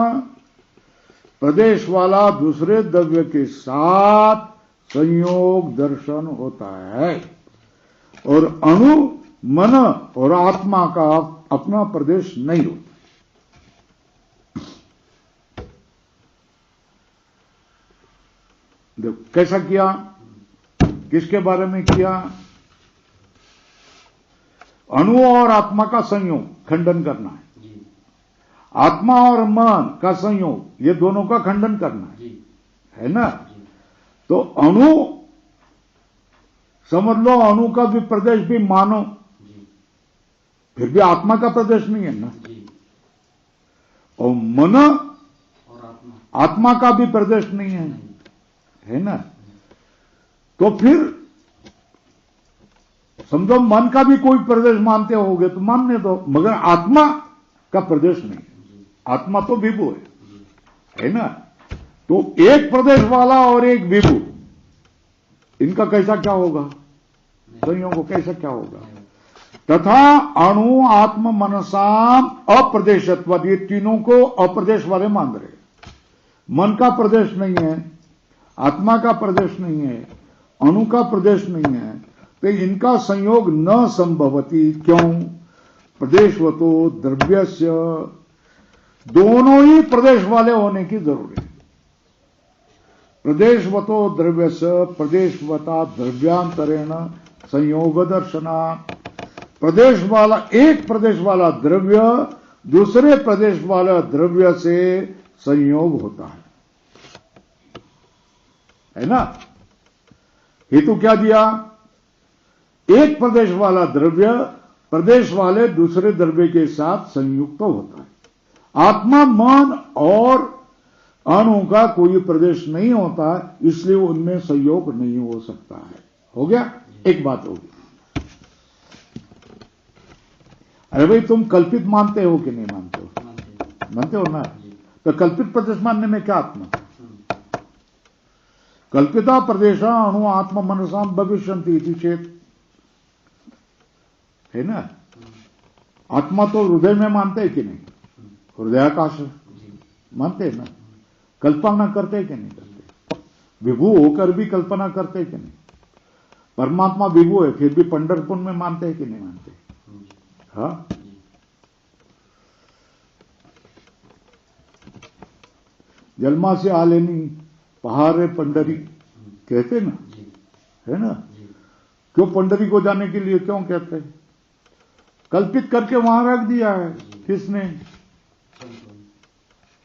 प्रदेश वाला दूसरे द्रव्य के साथ संयोग दर्शन होता है। और अणु, मन और आत्मा का अपना प्रदेश नहीं होता। देखो कैसा किया, किसके बारे में किया, अणु और आत्मा का संयोग खंडन करना है, आत्मा और मन का संयोग ये दोनों का खंडन करना है ना। तो अणु समझ लो, अणु का भी प्रदेश भी मानो, फिर भी आत्मा का प्रदेश नहीं है ना। और मन और आत्मा का भी प्रदेश नहीं है ना। तो फिर समझो मन का भी कोई प्रदेश मानते होगे तो मानने दो, मगर आत्मा का प्रदेश नहीं है। आत्मा तो विभु है ना। तो एक प्रदेश वाला और एक विभु, इनका कैसा क्या होगा, संयोग कैसा क्या होगा। तथा अणु आत्म मनसाम अप्रदेशत्व, ये तीनों को अप्रदेश वाले मान रहे। मन का प्रदेश नहीं है, आत्मा का प्रदेश नहीं है, अणु का प्रदेश नहीं है, तो इनका संयोग न संभवती। क्यों, प्रदेशवतो द्रव्यस्य, दोनों ही प्रदेश वाले होने की जरूरत है। प्रदेशवतो द्रव्यस्य प्रदेशवता द्रव्यांतरेण संयोग दर्शना, प्रदेश वाला, एक प्रदेश वाला द्रव्य दूसरे प्रदेश वाला द्रव्य से संयोग होता है ना। हेतु क्या दिया, एक प्रदेश वाला द्रव्य प्रदेश वाले दूसरे द्रव्य के साथ संयुक्त होता है। आत्मा मन और अणु का कोई प्रदेश नहीं होता, इसलिए उनमें संयोग नहीं हो सकता है। हो गया, एक बात होगी। अरे भाई, तुम कल्पित मानते हो कि नहीं मानते हो? मानते हो ना। तो कल्पित प्रदेश मानने में क्या आत्मा, कल्पिता प्रदेश अणु आत्मा मनसाम भविष्यन्ति इति चेत, है ना। आत्मा तो हृदय में मानते हैं कि नहीं, हृदयाकाश मानते हैं ना। कल्पना करते हैं कि नहीं करते, विभु होकर भी कल्पना करते हैं कि नहीं। परमात्मा विभु है, फिर भी पंढरपुर में मानते हैं कि नहीं मानते। हाँ, जन्मा से आलेनी पहाड़ पंडरी कहते ना, है ना। क्यों पंडरी को जाने के लिए क्यों कहते हैं, कल्पित करके वहां रख दिया है। किसने,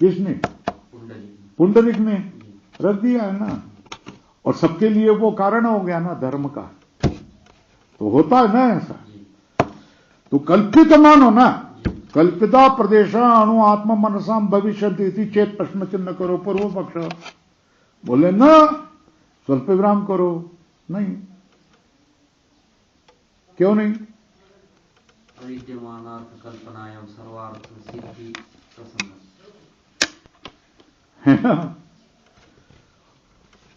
किसने, पुंडरिक ने रख दिया है ना। और सबके लिए वो कारण हो गया ना धर्म का, तो होता है ना ऐसा। तो कल्पित मानो ना, कल्पिता प्रदेश अणु आत्मा मनसाम भविष्यन्ति इति चेत, प्रश्न चिन्ह करो पूर्व पक्ष। बोले ना, स्वल्प विराम करो, नहीं, क्यों नहीं। अविद्यमानार्थ कल्पनायाम सर्वार्थ सिद्धि प्रसंग।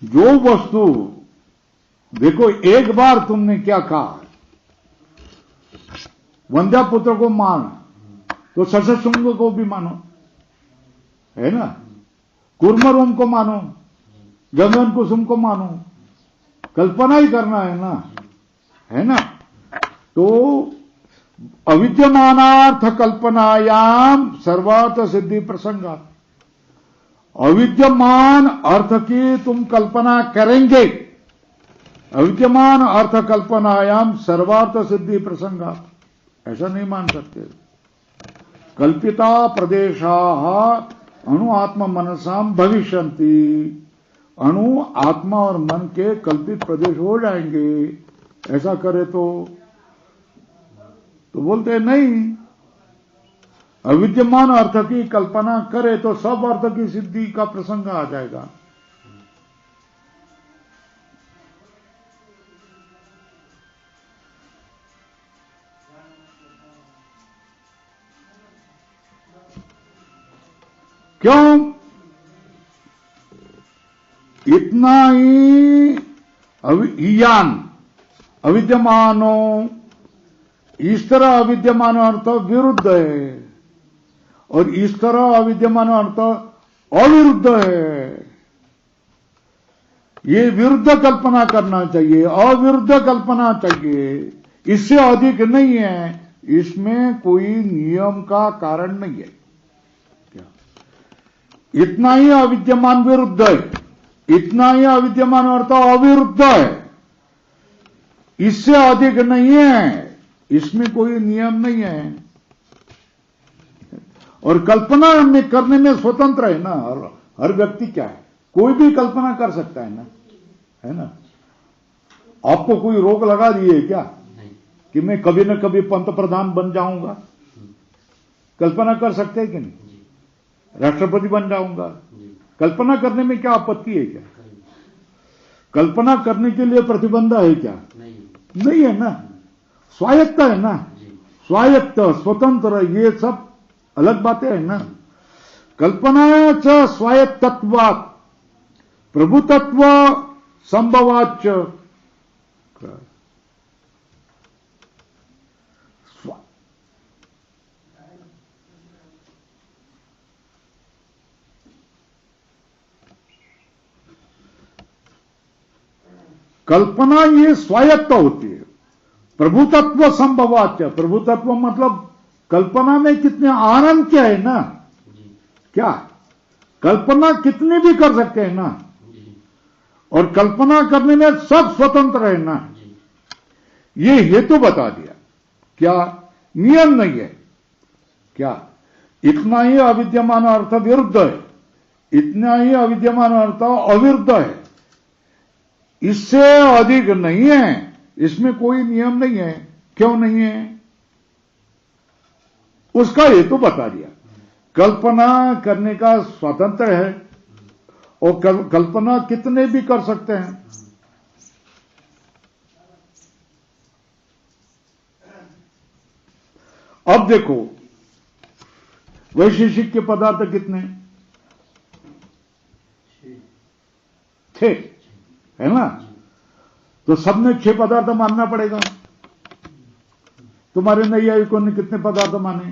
जो वस्तु, देखो एक बार तुमने क्या कहा, वंद्या पुत्र को मान, तो ससुंग को भी मानो, है ना। कूर्मरोम को मानो, गगन कुसुम को मानो, कल्पना ही करना है ना, है ना। तो अविद्यमानार्थ कल्पनायाम सर्वार्थ सिद्धि प्रसंगा, अविद्यमान अर्थ की तुम कल्पना करेंगे, अविद्यमान अर्थ कल्पनायाम सर्वार्थ सिद्धि प्रसंगा, ऐसा नहीं मान सकते। कल्पिता प्रदेशा अणु आत्मा मनसाम भविष्यन्ति, अणु आत्मा और मन के कल्पित प्रदेश हो जाएंगे। ऐसा करे तो बोलते नहीं, अविद्यमान अर्थ की कल्पना करे तो सब अर्थ की सिद्धि का प्रसंग आ जाएगा। क्यों, इतना ही ईयान अविद्यमानो, इस तरह अविद्यमान अर्थ विरुद्ध है और इस तरह अविद्यमान अर्थ अविरुद्ध है। ये विरुद्ध कल्पना करना चाहिए, अविरुद्ध कल्पना चाहिए, इससे अधिक नहीं है। इसमें कोई नियम का कारण नहीं है। इतना ही अविद्यमान विरुद्ध है, इतना ही अविद्यमान अर्थ अविरुद्ध है, इससे अधिक नहीं है, इसमें कोई नियम नहीं है। और कल्पना में करने में स्वतंत्र है ना, हर व्यक्ति क्या है, कोई भी कल्पना कर सकता है ना, है ना। आपको कोई रोक लगा दी है क्या कि मैं कभी न कभी पंत प्रधान बन जाऊंगा? कल्पना कर सकते हैं कि नहीं? राष्ट्रपति बन जाऊंगा, कल्पना करने में क्या आपत्ति है क्या? कल्पना करने के लिए प्रतिबंध है क्या? नहीं है ना, स्वायत्त है ना, स्वायत्त स्वतंत्र, ये सब अलग बातें है ना। कल्पनाचं स्वायत्तत्वात् प्रभुतत्व संभवाच्च कल्पना ये स्वायत्त होती है, प्रभुतत्व संभवाच्च, प्रभुतत्व मतलब कल्पना में कितने आनंद क्या है ना, क्या कल्पना कितनी भी कर सकते हैं ना, और कल्पना करने में सब स्वतंत्र है ना, ये हेतु बता दिया, क्या नियम नहीं है क्या? इतना ही अविद्यमान अर्थ विरुद्ध है, इतना ही अविद्यमान अर्थ अविरुद्ध है, इससे अधिक नहीं है, इसमें कोई नियम नहीं है। क्यों नहीं है? उसका हेतु बता दिया, कल्पना करने का स्वतंत्र है और कल्पना कितने भी कर सकते हैं। अब देखो वैशेषिक के पदार्थ कितने थे, है ना? तो सबने 6 पदार्थ मानना पड़ेगा। तुम्हारे नैयायिकों ने कितने पदार्थ माने?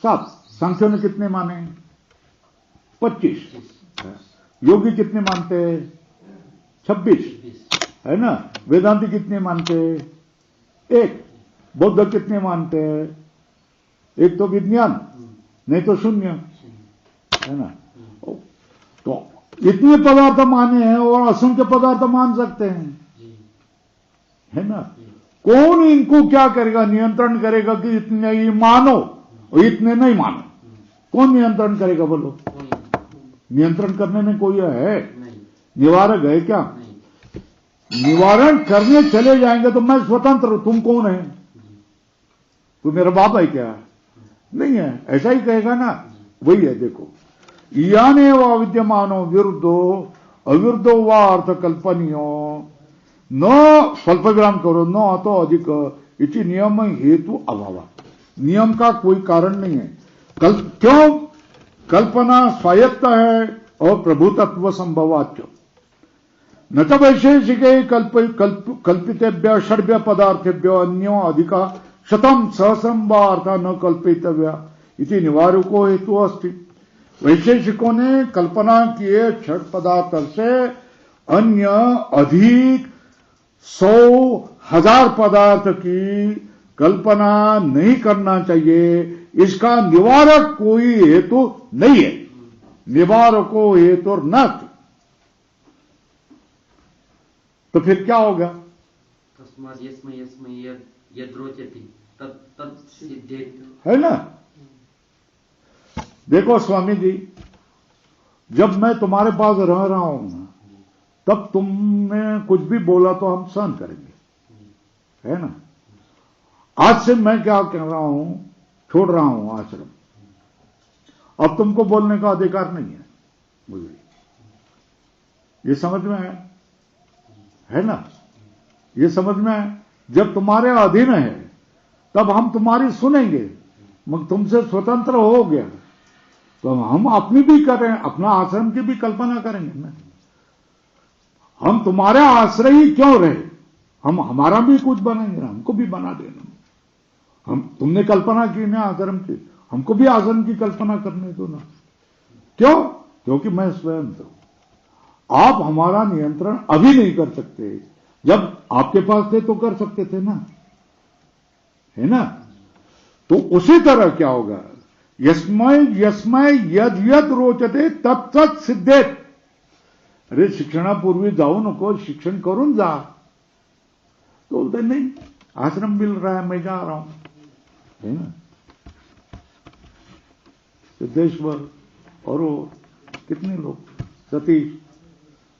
7। सांख्यों ने कितने माने? 25। योगी कितने मानते हैं? 26, है ना? वेदांती कितने मानते हैं? 1। बौद्ध कितने मानते हैं? एक तो विज्ञान, नहीं तो शून्य, है ना? तो इतने पदार्थ माने हैं और असंख्य पदार्थ मान सकते हैं, है ना? कौन इनको क्या करेगा? नियंत्रण करेगा कि इतने ही मानो और इतने नहीं मानो? कौन नियंत्रण करेगा बोलो? नियंत्रण करने में कोई है? निवारक है क्या? निवारण करने चले जाएंगे तो मैं स्वतंत्र, तुम कौन है? तू मेरा बाप है क्या? नहीं है, ऐसा ही कहेगा ना। वही है, देखो, याने व अविद्यमानो विरुद्धो अविरुद्धो व अर्थ कल्पनीयो न स्वल्प विराम करो न अतो अधिक इति नियम हेतु अभाव। नियम का कोई कारण नहीं है। क्यों? कल्पना स्वायत्त है और प्रभुतत्व संभवाच्य। न च वैशेषिके कल्पितेभ्य षड्भ्य पदार्थेभ्यो अन्यो अधिका शतम सहस्रम व अर्थ न कल्पितव्य इति निवारको हेतु अस्ति। वैशेषिकों ने कल्पना किए 6 पदार्थ से अन्य अधिक 100,000 पदार्थ की कल्पना नहीं करना चाहिए, इसका निवारक कोई हेतु नहीं है। निवारको हेतु नास्ति। तो फिर क्या होगा? तस्मात् यस्मै यस्मै यद् रोचति तत् सिद्धेत्, है ना? देखो स्वामी जी, जब मैं तुम्हारे पास रह रहा हूं ना, तब तुमने कुछ भी बोला तो हम सहन करेंगे, है ना? आज से मैं क्या कह रहा हूं, छोड़ रहा हूं आश्रम, अब तुमको बोलने का अधिकार नहीं है मुझे। ये समझ में है ना? ये समझ में है। जब तुम्हारे अधीन है तब हम तुम्हारी सुनेंगे, मगर तुमसे स्वतंत्र हो गया तो हम अपनी भी करें, अपना आश्रम की भी कल्पना करेंगे ना। हम तुम्हारे आश्रयी क्यों रहे? हम हमारा भी कुछ बनेंगे, हमको भी बना देना। हम तुमने कल्पना की ना आश्रम की, हमको भी आश्रम की कल्पना करने दो ना। क्यों? क्योंकि मैं स्वयं हूं। आप हमारा नियंत्रण अभी नहीं कर सकते, जब आपके पास थे तो कर सकते थे ना, है ना? तो उसी तरह क्या होगा? यस्मै यस्मै यद यद रोचते तत्तत् सिद्धेत। अरे शिक्षणापूर्वी जाऊ नको, शिक्षण करून जा. तो बोलते नहीं, आश्रम मिल रहा है, मैं जा रहा हूं. है ना, सिद्धेश्वर और वो कितने लोग, सतीश,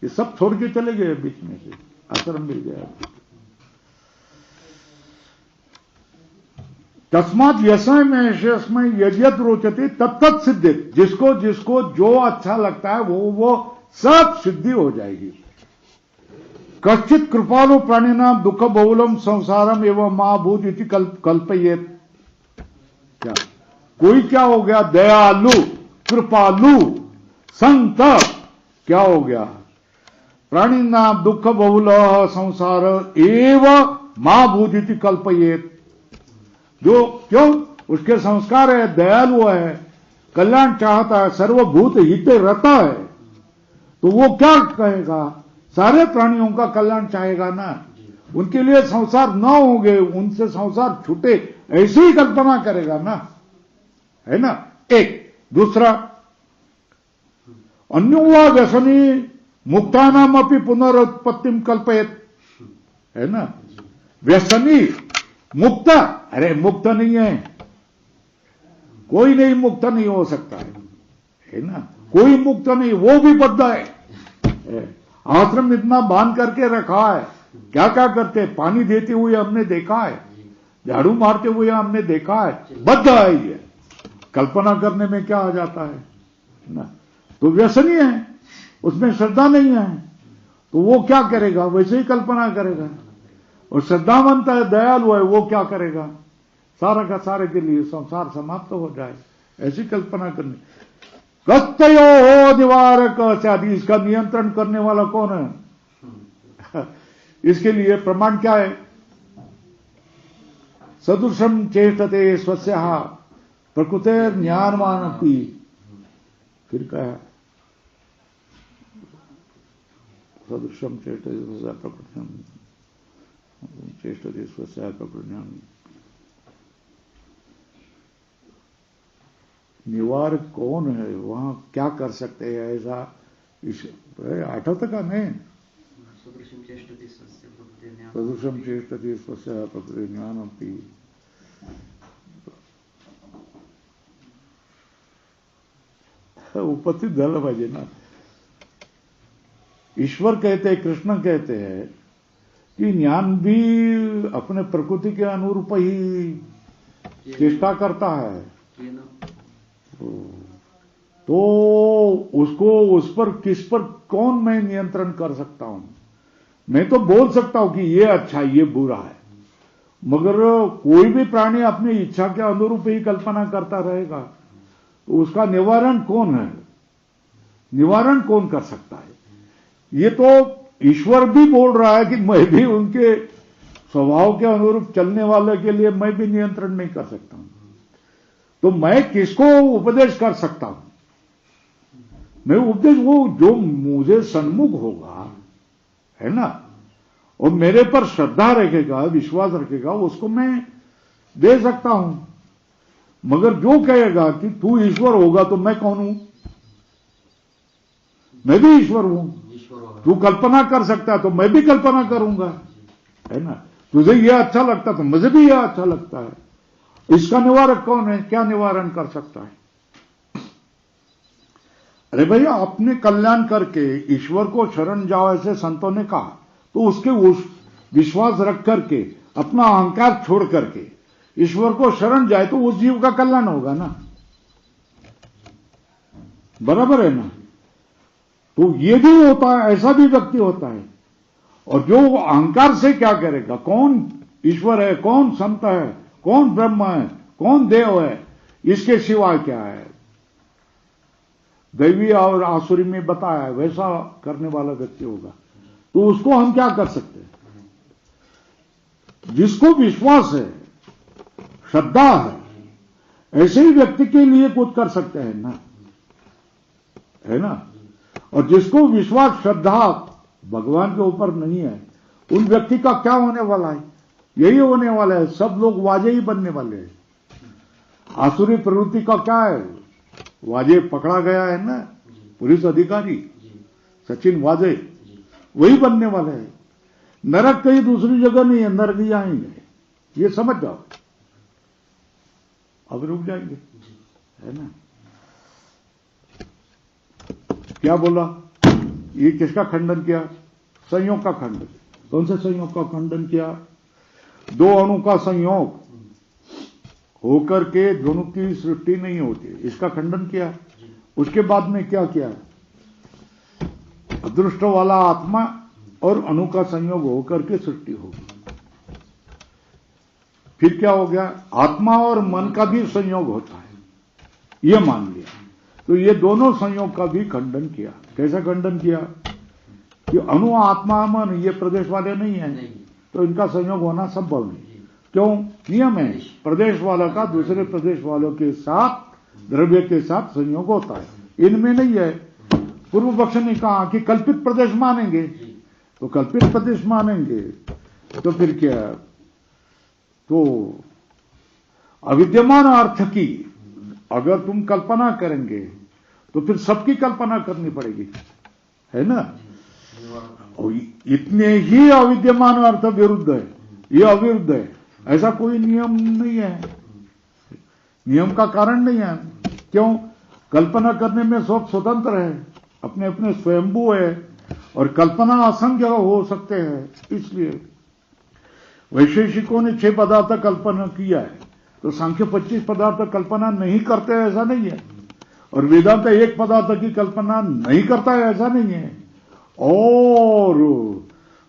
ये सब छोड़ के चले गए बीच में से, आश्रम मिल गया. तस्मात् यस्मै में शेषमै यद्यत रोचते तत्तत् सिद्धित. जिसको जिसको जो अच्छा लगता है वो सब सिद्धि हो जाएगी. कश्चित कृपालु प्राणिनाम दुख बहुलम संसारम एवं महाभूत इति कल्पयेत. क्या कोई क्या हो गया, दयालु, कृपालु, संत, क्या हो गया, प्राणिनाम दुख बहुल संसार एवं महाभूत इति कल्पयेत. जो क्यों, उसके संस्कार है, दयालु है, कल्याण चाहता है, सर्वभूत हिते रहता है, तो वो क्या कहेगा, सारे प्राणियों का कल्याण चाहेगा ना. उनके लिए संसार न होंगे, उनसे संसार छूटे, ऐसी ही कल्पना करेगा ना, है ना. एक दूसरा, अन्योवा व्यसनी मुक्तानाम अपनी पुनरुत्पत्तिम कल्पयेत. है ना, व्यसनी मुक्त, अरे मुक्त नहीं है, कोई नहीं मुक्त नहीं हो सकता है ना, कोई मुक्त नहीं, वो भी बद्ध है. आश्रम इतना बांध करके रखा है, क्या क्या करते, पानी देते हुए हमने देखा है, झाड़ू मारते हुए हमने देखा है, बद्ध है ये. कल्पना करने में क्या आ जाता है ना. तो व्यसनी है, उसमें श्रद्धा नहीं है, तो वो क्या करेगा, वैसे ही कल्पना करेगा. और श्रद्धावंत है, दयालु है, वो क्या करेगा, सारा का सारे के लिए संसार समाप्त हो जाए, ऐसी कल्पना करनी. कस्तयो हो निवारक आदि, इसका नियंत्रण करने वाला कौन है. इसके लिए प्रमाण क्या है, सदृशम चेष्टते स्वस्यः प्रकृतेर ज्ञानवानपि. फिर क्या है, सदृशम चेष्टते प्रकृतिम चेष्टते स्वस्यः प्रकृतिज्ञान. निवारक कौन है, वहां क्या कर सकते हैं ऐसा, इस आठवत का नहीं. सदृशम चेष्टते स्वस्यः प्रकृतिज्ञानपि. उपस्थित झालं पाहिजे ना. ईश्वर कहते हैं, कृष्ण कहते हैं कि ज्ञान भी अपने प्रकृति के अनुरूप ही चेष्टा करता है. तो उसको, उस पर, किस पर कौन मैं नियंत्रण कर सकता हूं. मैं तो बोल सकता हूं कि ये अच्छा ये बुरा है, मगर कोई भी प्राणी अपनी इच्छा के अनुरूप ही कल्पना करता रहेगा, तो उसका निवारण कौन है, निवारण कौन कर सकता है. ये तो ईश्वर भी बोल रहा है कि मैं भी उनके स्वभाव के अनुरूप चलने वाले के लिए मैं भी नियंत्रण नहीं कर सकता हूं. तो मैं किसको उपदेश कर सकता हूं, मैं उपदेश वो जो मुझे सन्मुख होगा, है ना, और मेरे पर श्रद्धा रखेगा, विश्वास रखेगा, उसको मैं दे सकता हूं. मगर जो कहेगा कि तू ईश्वर होगा तो मैं कौन हूं, मैं भी ईश्वर हूं. तू कल्पना कर सकता है तो मैं भी कल्पना करूंगा, है ना. तुझे यह अच्छा लगता तो मुझे भी यह अच्छा लगता है. इसका निवारक कौन है, क्या निवारण कर सकता है. अरे भैया, अपने कल्याण करके ईश्वर को शरण जाओ ऐसे संतों ने कहा, तो उसके उस विश्वास रख करके, अपना अहंकार छोड़ करके ईश्वर को शरण जाए तो उस जीव का कल्याण होगा ना, बराबर है ना. तो ये भी होता है, ऐसा भी व्यक्ति होता है. और जो अहंकार से क्या करेगा, कौन ईश्वर है, कौन संत है, कौन ब्रह्म है, कौन देव है, इसके सिवाय क्या है, दैवी और आसुरी में बताया है, वैसा करने वाला व्यक्ति होगा. तो उसको हम क्या कर सकते हैं, जिसको विश्वास है, श्रद्धा है, ऐसे ही व्यक्ति के लिए कुछ कर सकते हैं ना, है ना. और जिसको विश्वास श्रद्धा भगवान के ऊपर नहीं है, उन व्यक्ति का क्या होने वाला है, यही होने वाला है, सब लोग वाजे ही बनने वाले हैं. आसुरी प्रवृत्ति का क्या है, वाजे पकड़ा गया है ना, पुलिस अधिकारी सचिन वाजे, वही बनने वाले हैं। नरक कहीं दूसरी जगह नहीं है, नरक ही आएंगे, ये समझ जाओ। अब रुक जाएंगे, है ना। क्या बोला, ये किसका खंडन किया? संयोग का खंडन। कौन से संयोग का खंडन किया? दो अणु का संयोग होकर के दोनों की सृष्टि नहीं होती, इसका खंडन किया। उसके बाद में क्या किया? अदृष्ट वाला आत्मा और अणु का संयोग होकर के सृष्टि होगी। फिर क्या हो गया? आत्मा और मन का भी संयोग होता है, यह मान लिया। तो ये दोनों संयोग का भी खंडन किया। कैसा खंडन किया? कि अणु आत्मा मन ये प्रदेश वाले नहीं है, तो इनका संयोग होना संभव नहीं। क्यों? नियम है, प्रदेश वाला का दूसरे प्रदेश वालों के साथ, द्रव्य के साथ संयोग होता है, इनमें नहीं है। पूर्व पक्ष ने कहा कि कल्पित प्रदेश मानेंगे, तो कल्पित प्रदेश मानेंगे तो फिर क्या? तो अविद्यमान अर्थ की अगर तुम कल्पना करेंगे तो फिर सबकी कल्पना करनी पड़ेगी, है ना। और इतने ही अविद्यमान अर्थ विरुद्ध है, ये अविरुद्ध है, ऐसा कोई नियम नहीं है, नियम का कारण नहीं है। क्यों? कल्पना करने में सब स्वतंत्र है, अपने अपने स्वयंभू है, और कल्पना असंख्य हो सकते हैं। इसलिए वैशेषिकों ने 6 पदार्थ कल्पना किया है, तो सांख्य 25 पदार्थ कल्पना नहीं करते ऐसा नहीं है, और वेदांत 1 पदार्थ की कल्पना नहीं करता है ऐसा नहीं है, और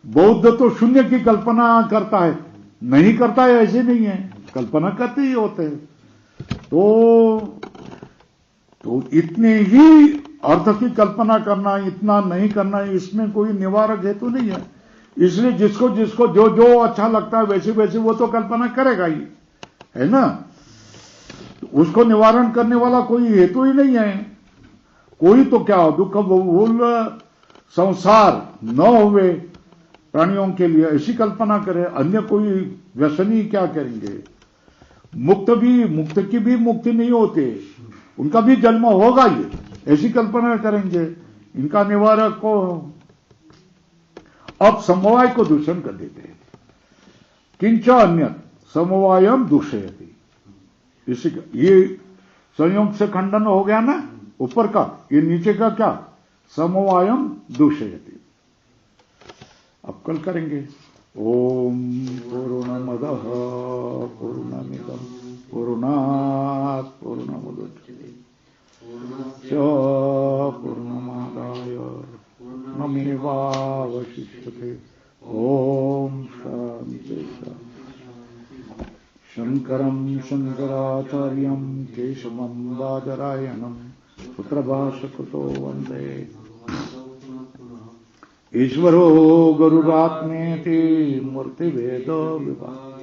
बौद्ध तो शून्य की कल्पना करता है, नहीं करता है ऐसे नहीं है, कल्पना करते ही होते हैं। तो इतने ही अर्थ की कल्पना करना, इतना नहीं करना, इसमें कोई निवारक हेतु नहीं है। इसलिए जिसको जिसको जो जो अच्छा लगता है वैसे वैसे वो तो कल्पना करेगा ही, है ना। तो उसको निवारण करने वाला कोई हेतु ही नहीं है। कोई तो क्या दुख बहुल संसार न हुए प्राणियों के लिए ऐसी कल्पना करे, अन्य कोई व्यसनी क्या करेंगे? मुक्त की भी मुक्ति नहीं होते, उनका भी जन्म होगा ही, ऐसी कल्पना करेंगे। इनका निवारक को अब समवाय को दूषण कर देते हैं। किंच अन्य समवायम दूषयति, इसी का ये संयोग से खंडन हो गया ना, ऊपर का। ये नीचे का क्या? समवायम दूषयति। अब कल करेंगे। ओम पूर्णमदः पूर्णमिदं पूर्णात् पूर्णमुदच्यते पूर्णमादाय पूर्णमेवावशिष्यते। ओम शांति शांति। शंकरं शंकराचार्यं केशवं बादरायणं पुत्रभाषकृतो वन्दे। ईश्वरो गुरुरात्मेति मूर्तिभेदो विभाग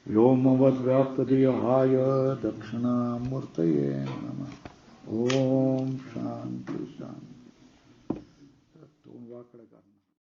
व्योमवद्व्याप्तदेहाय दक्षिणामूर्तये नमः। ओम शांति शांति।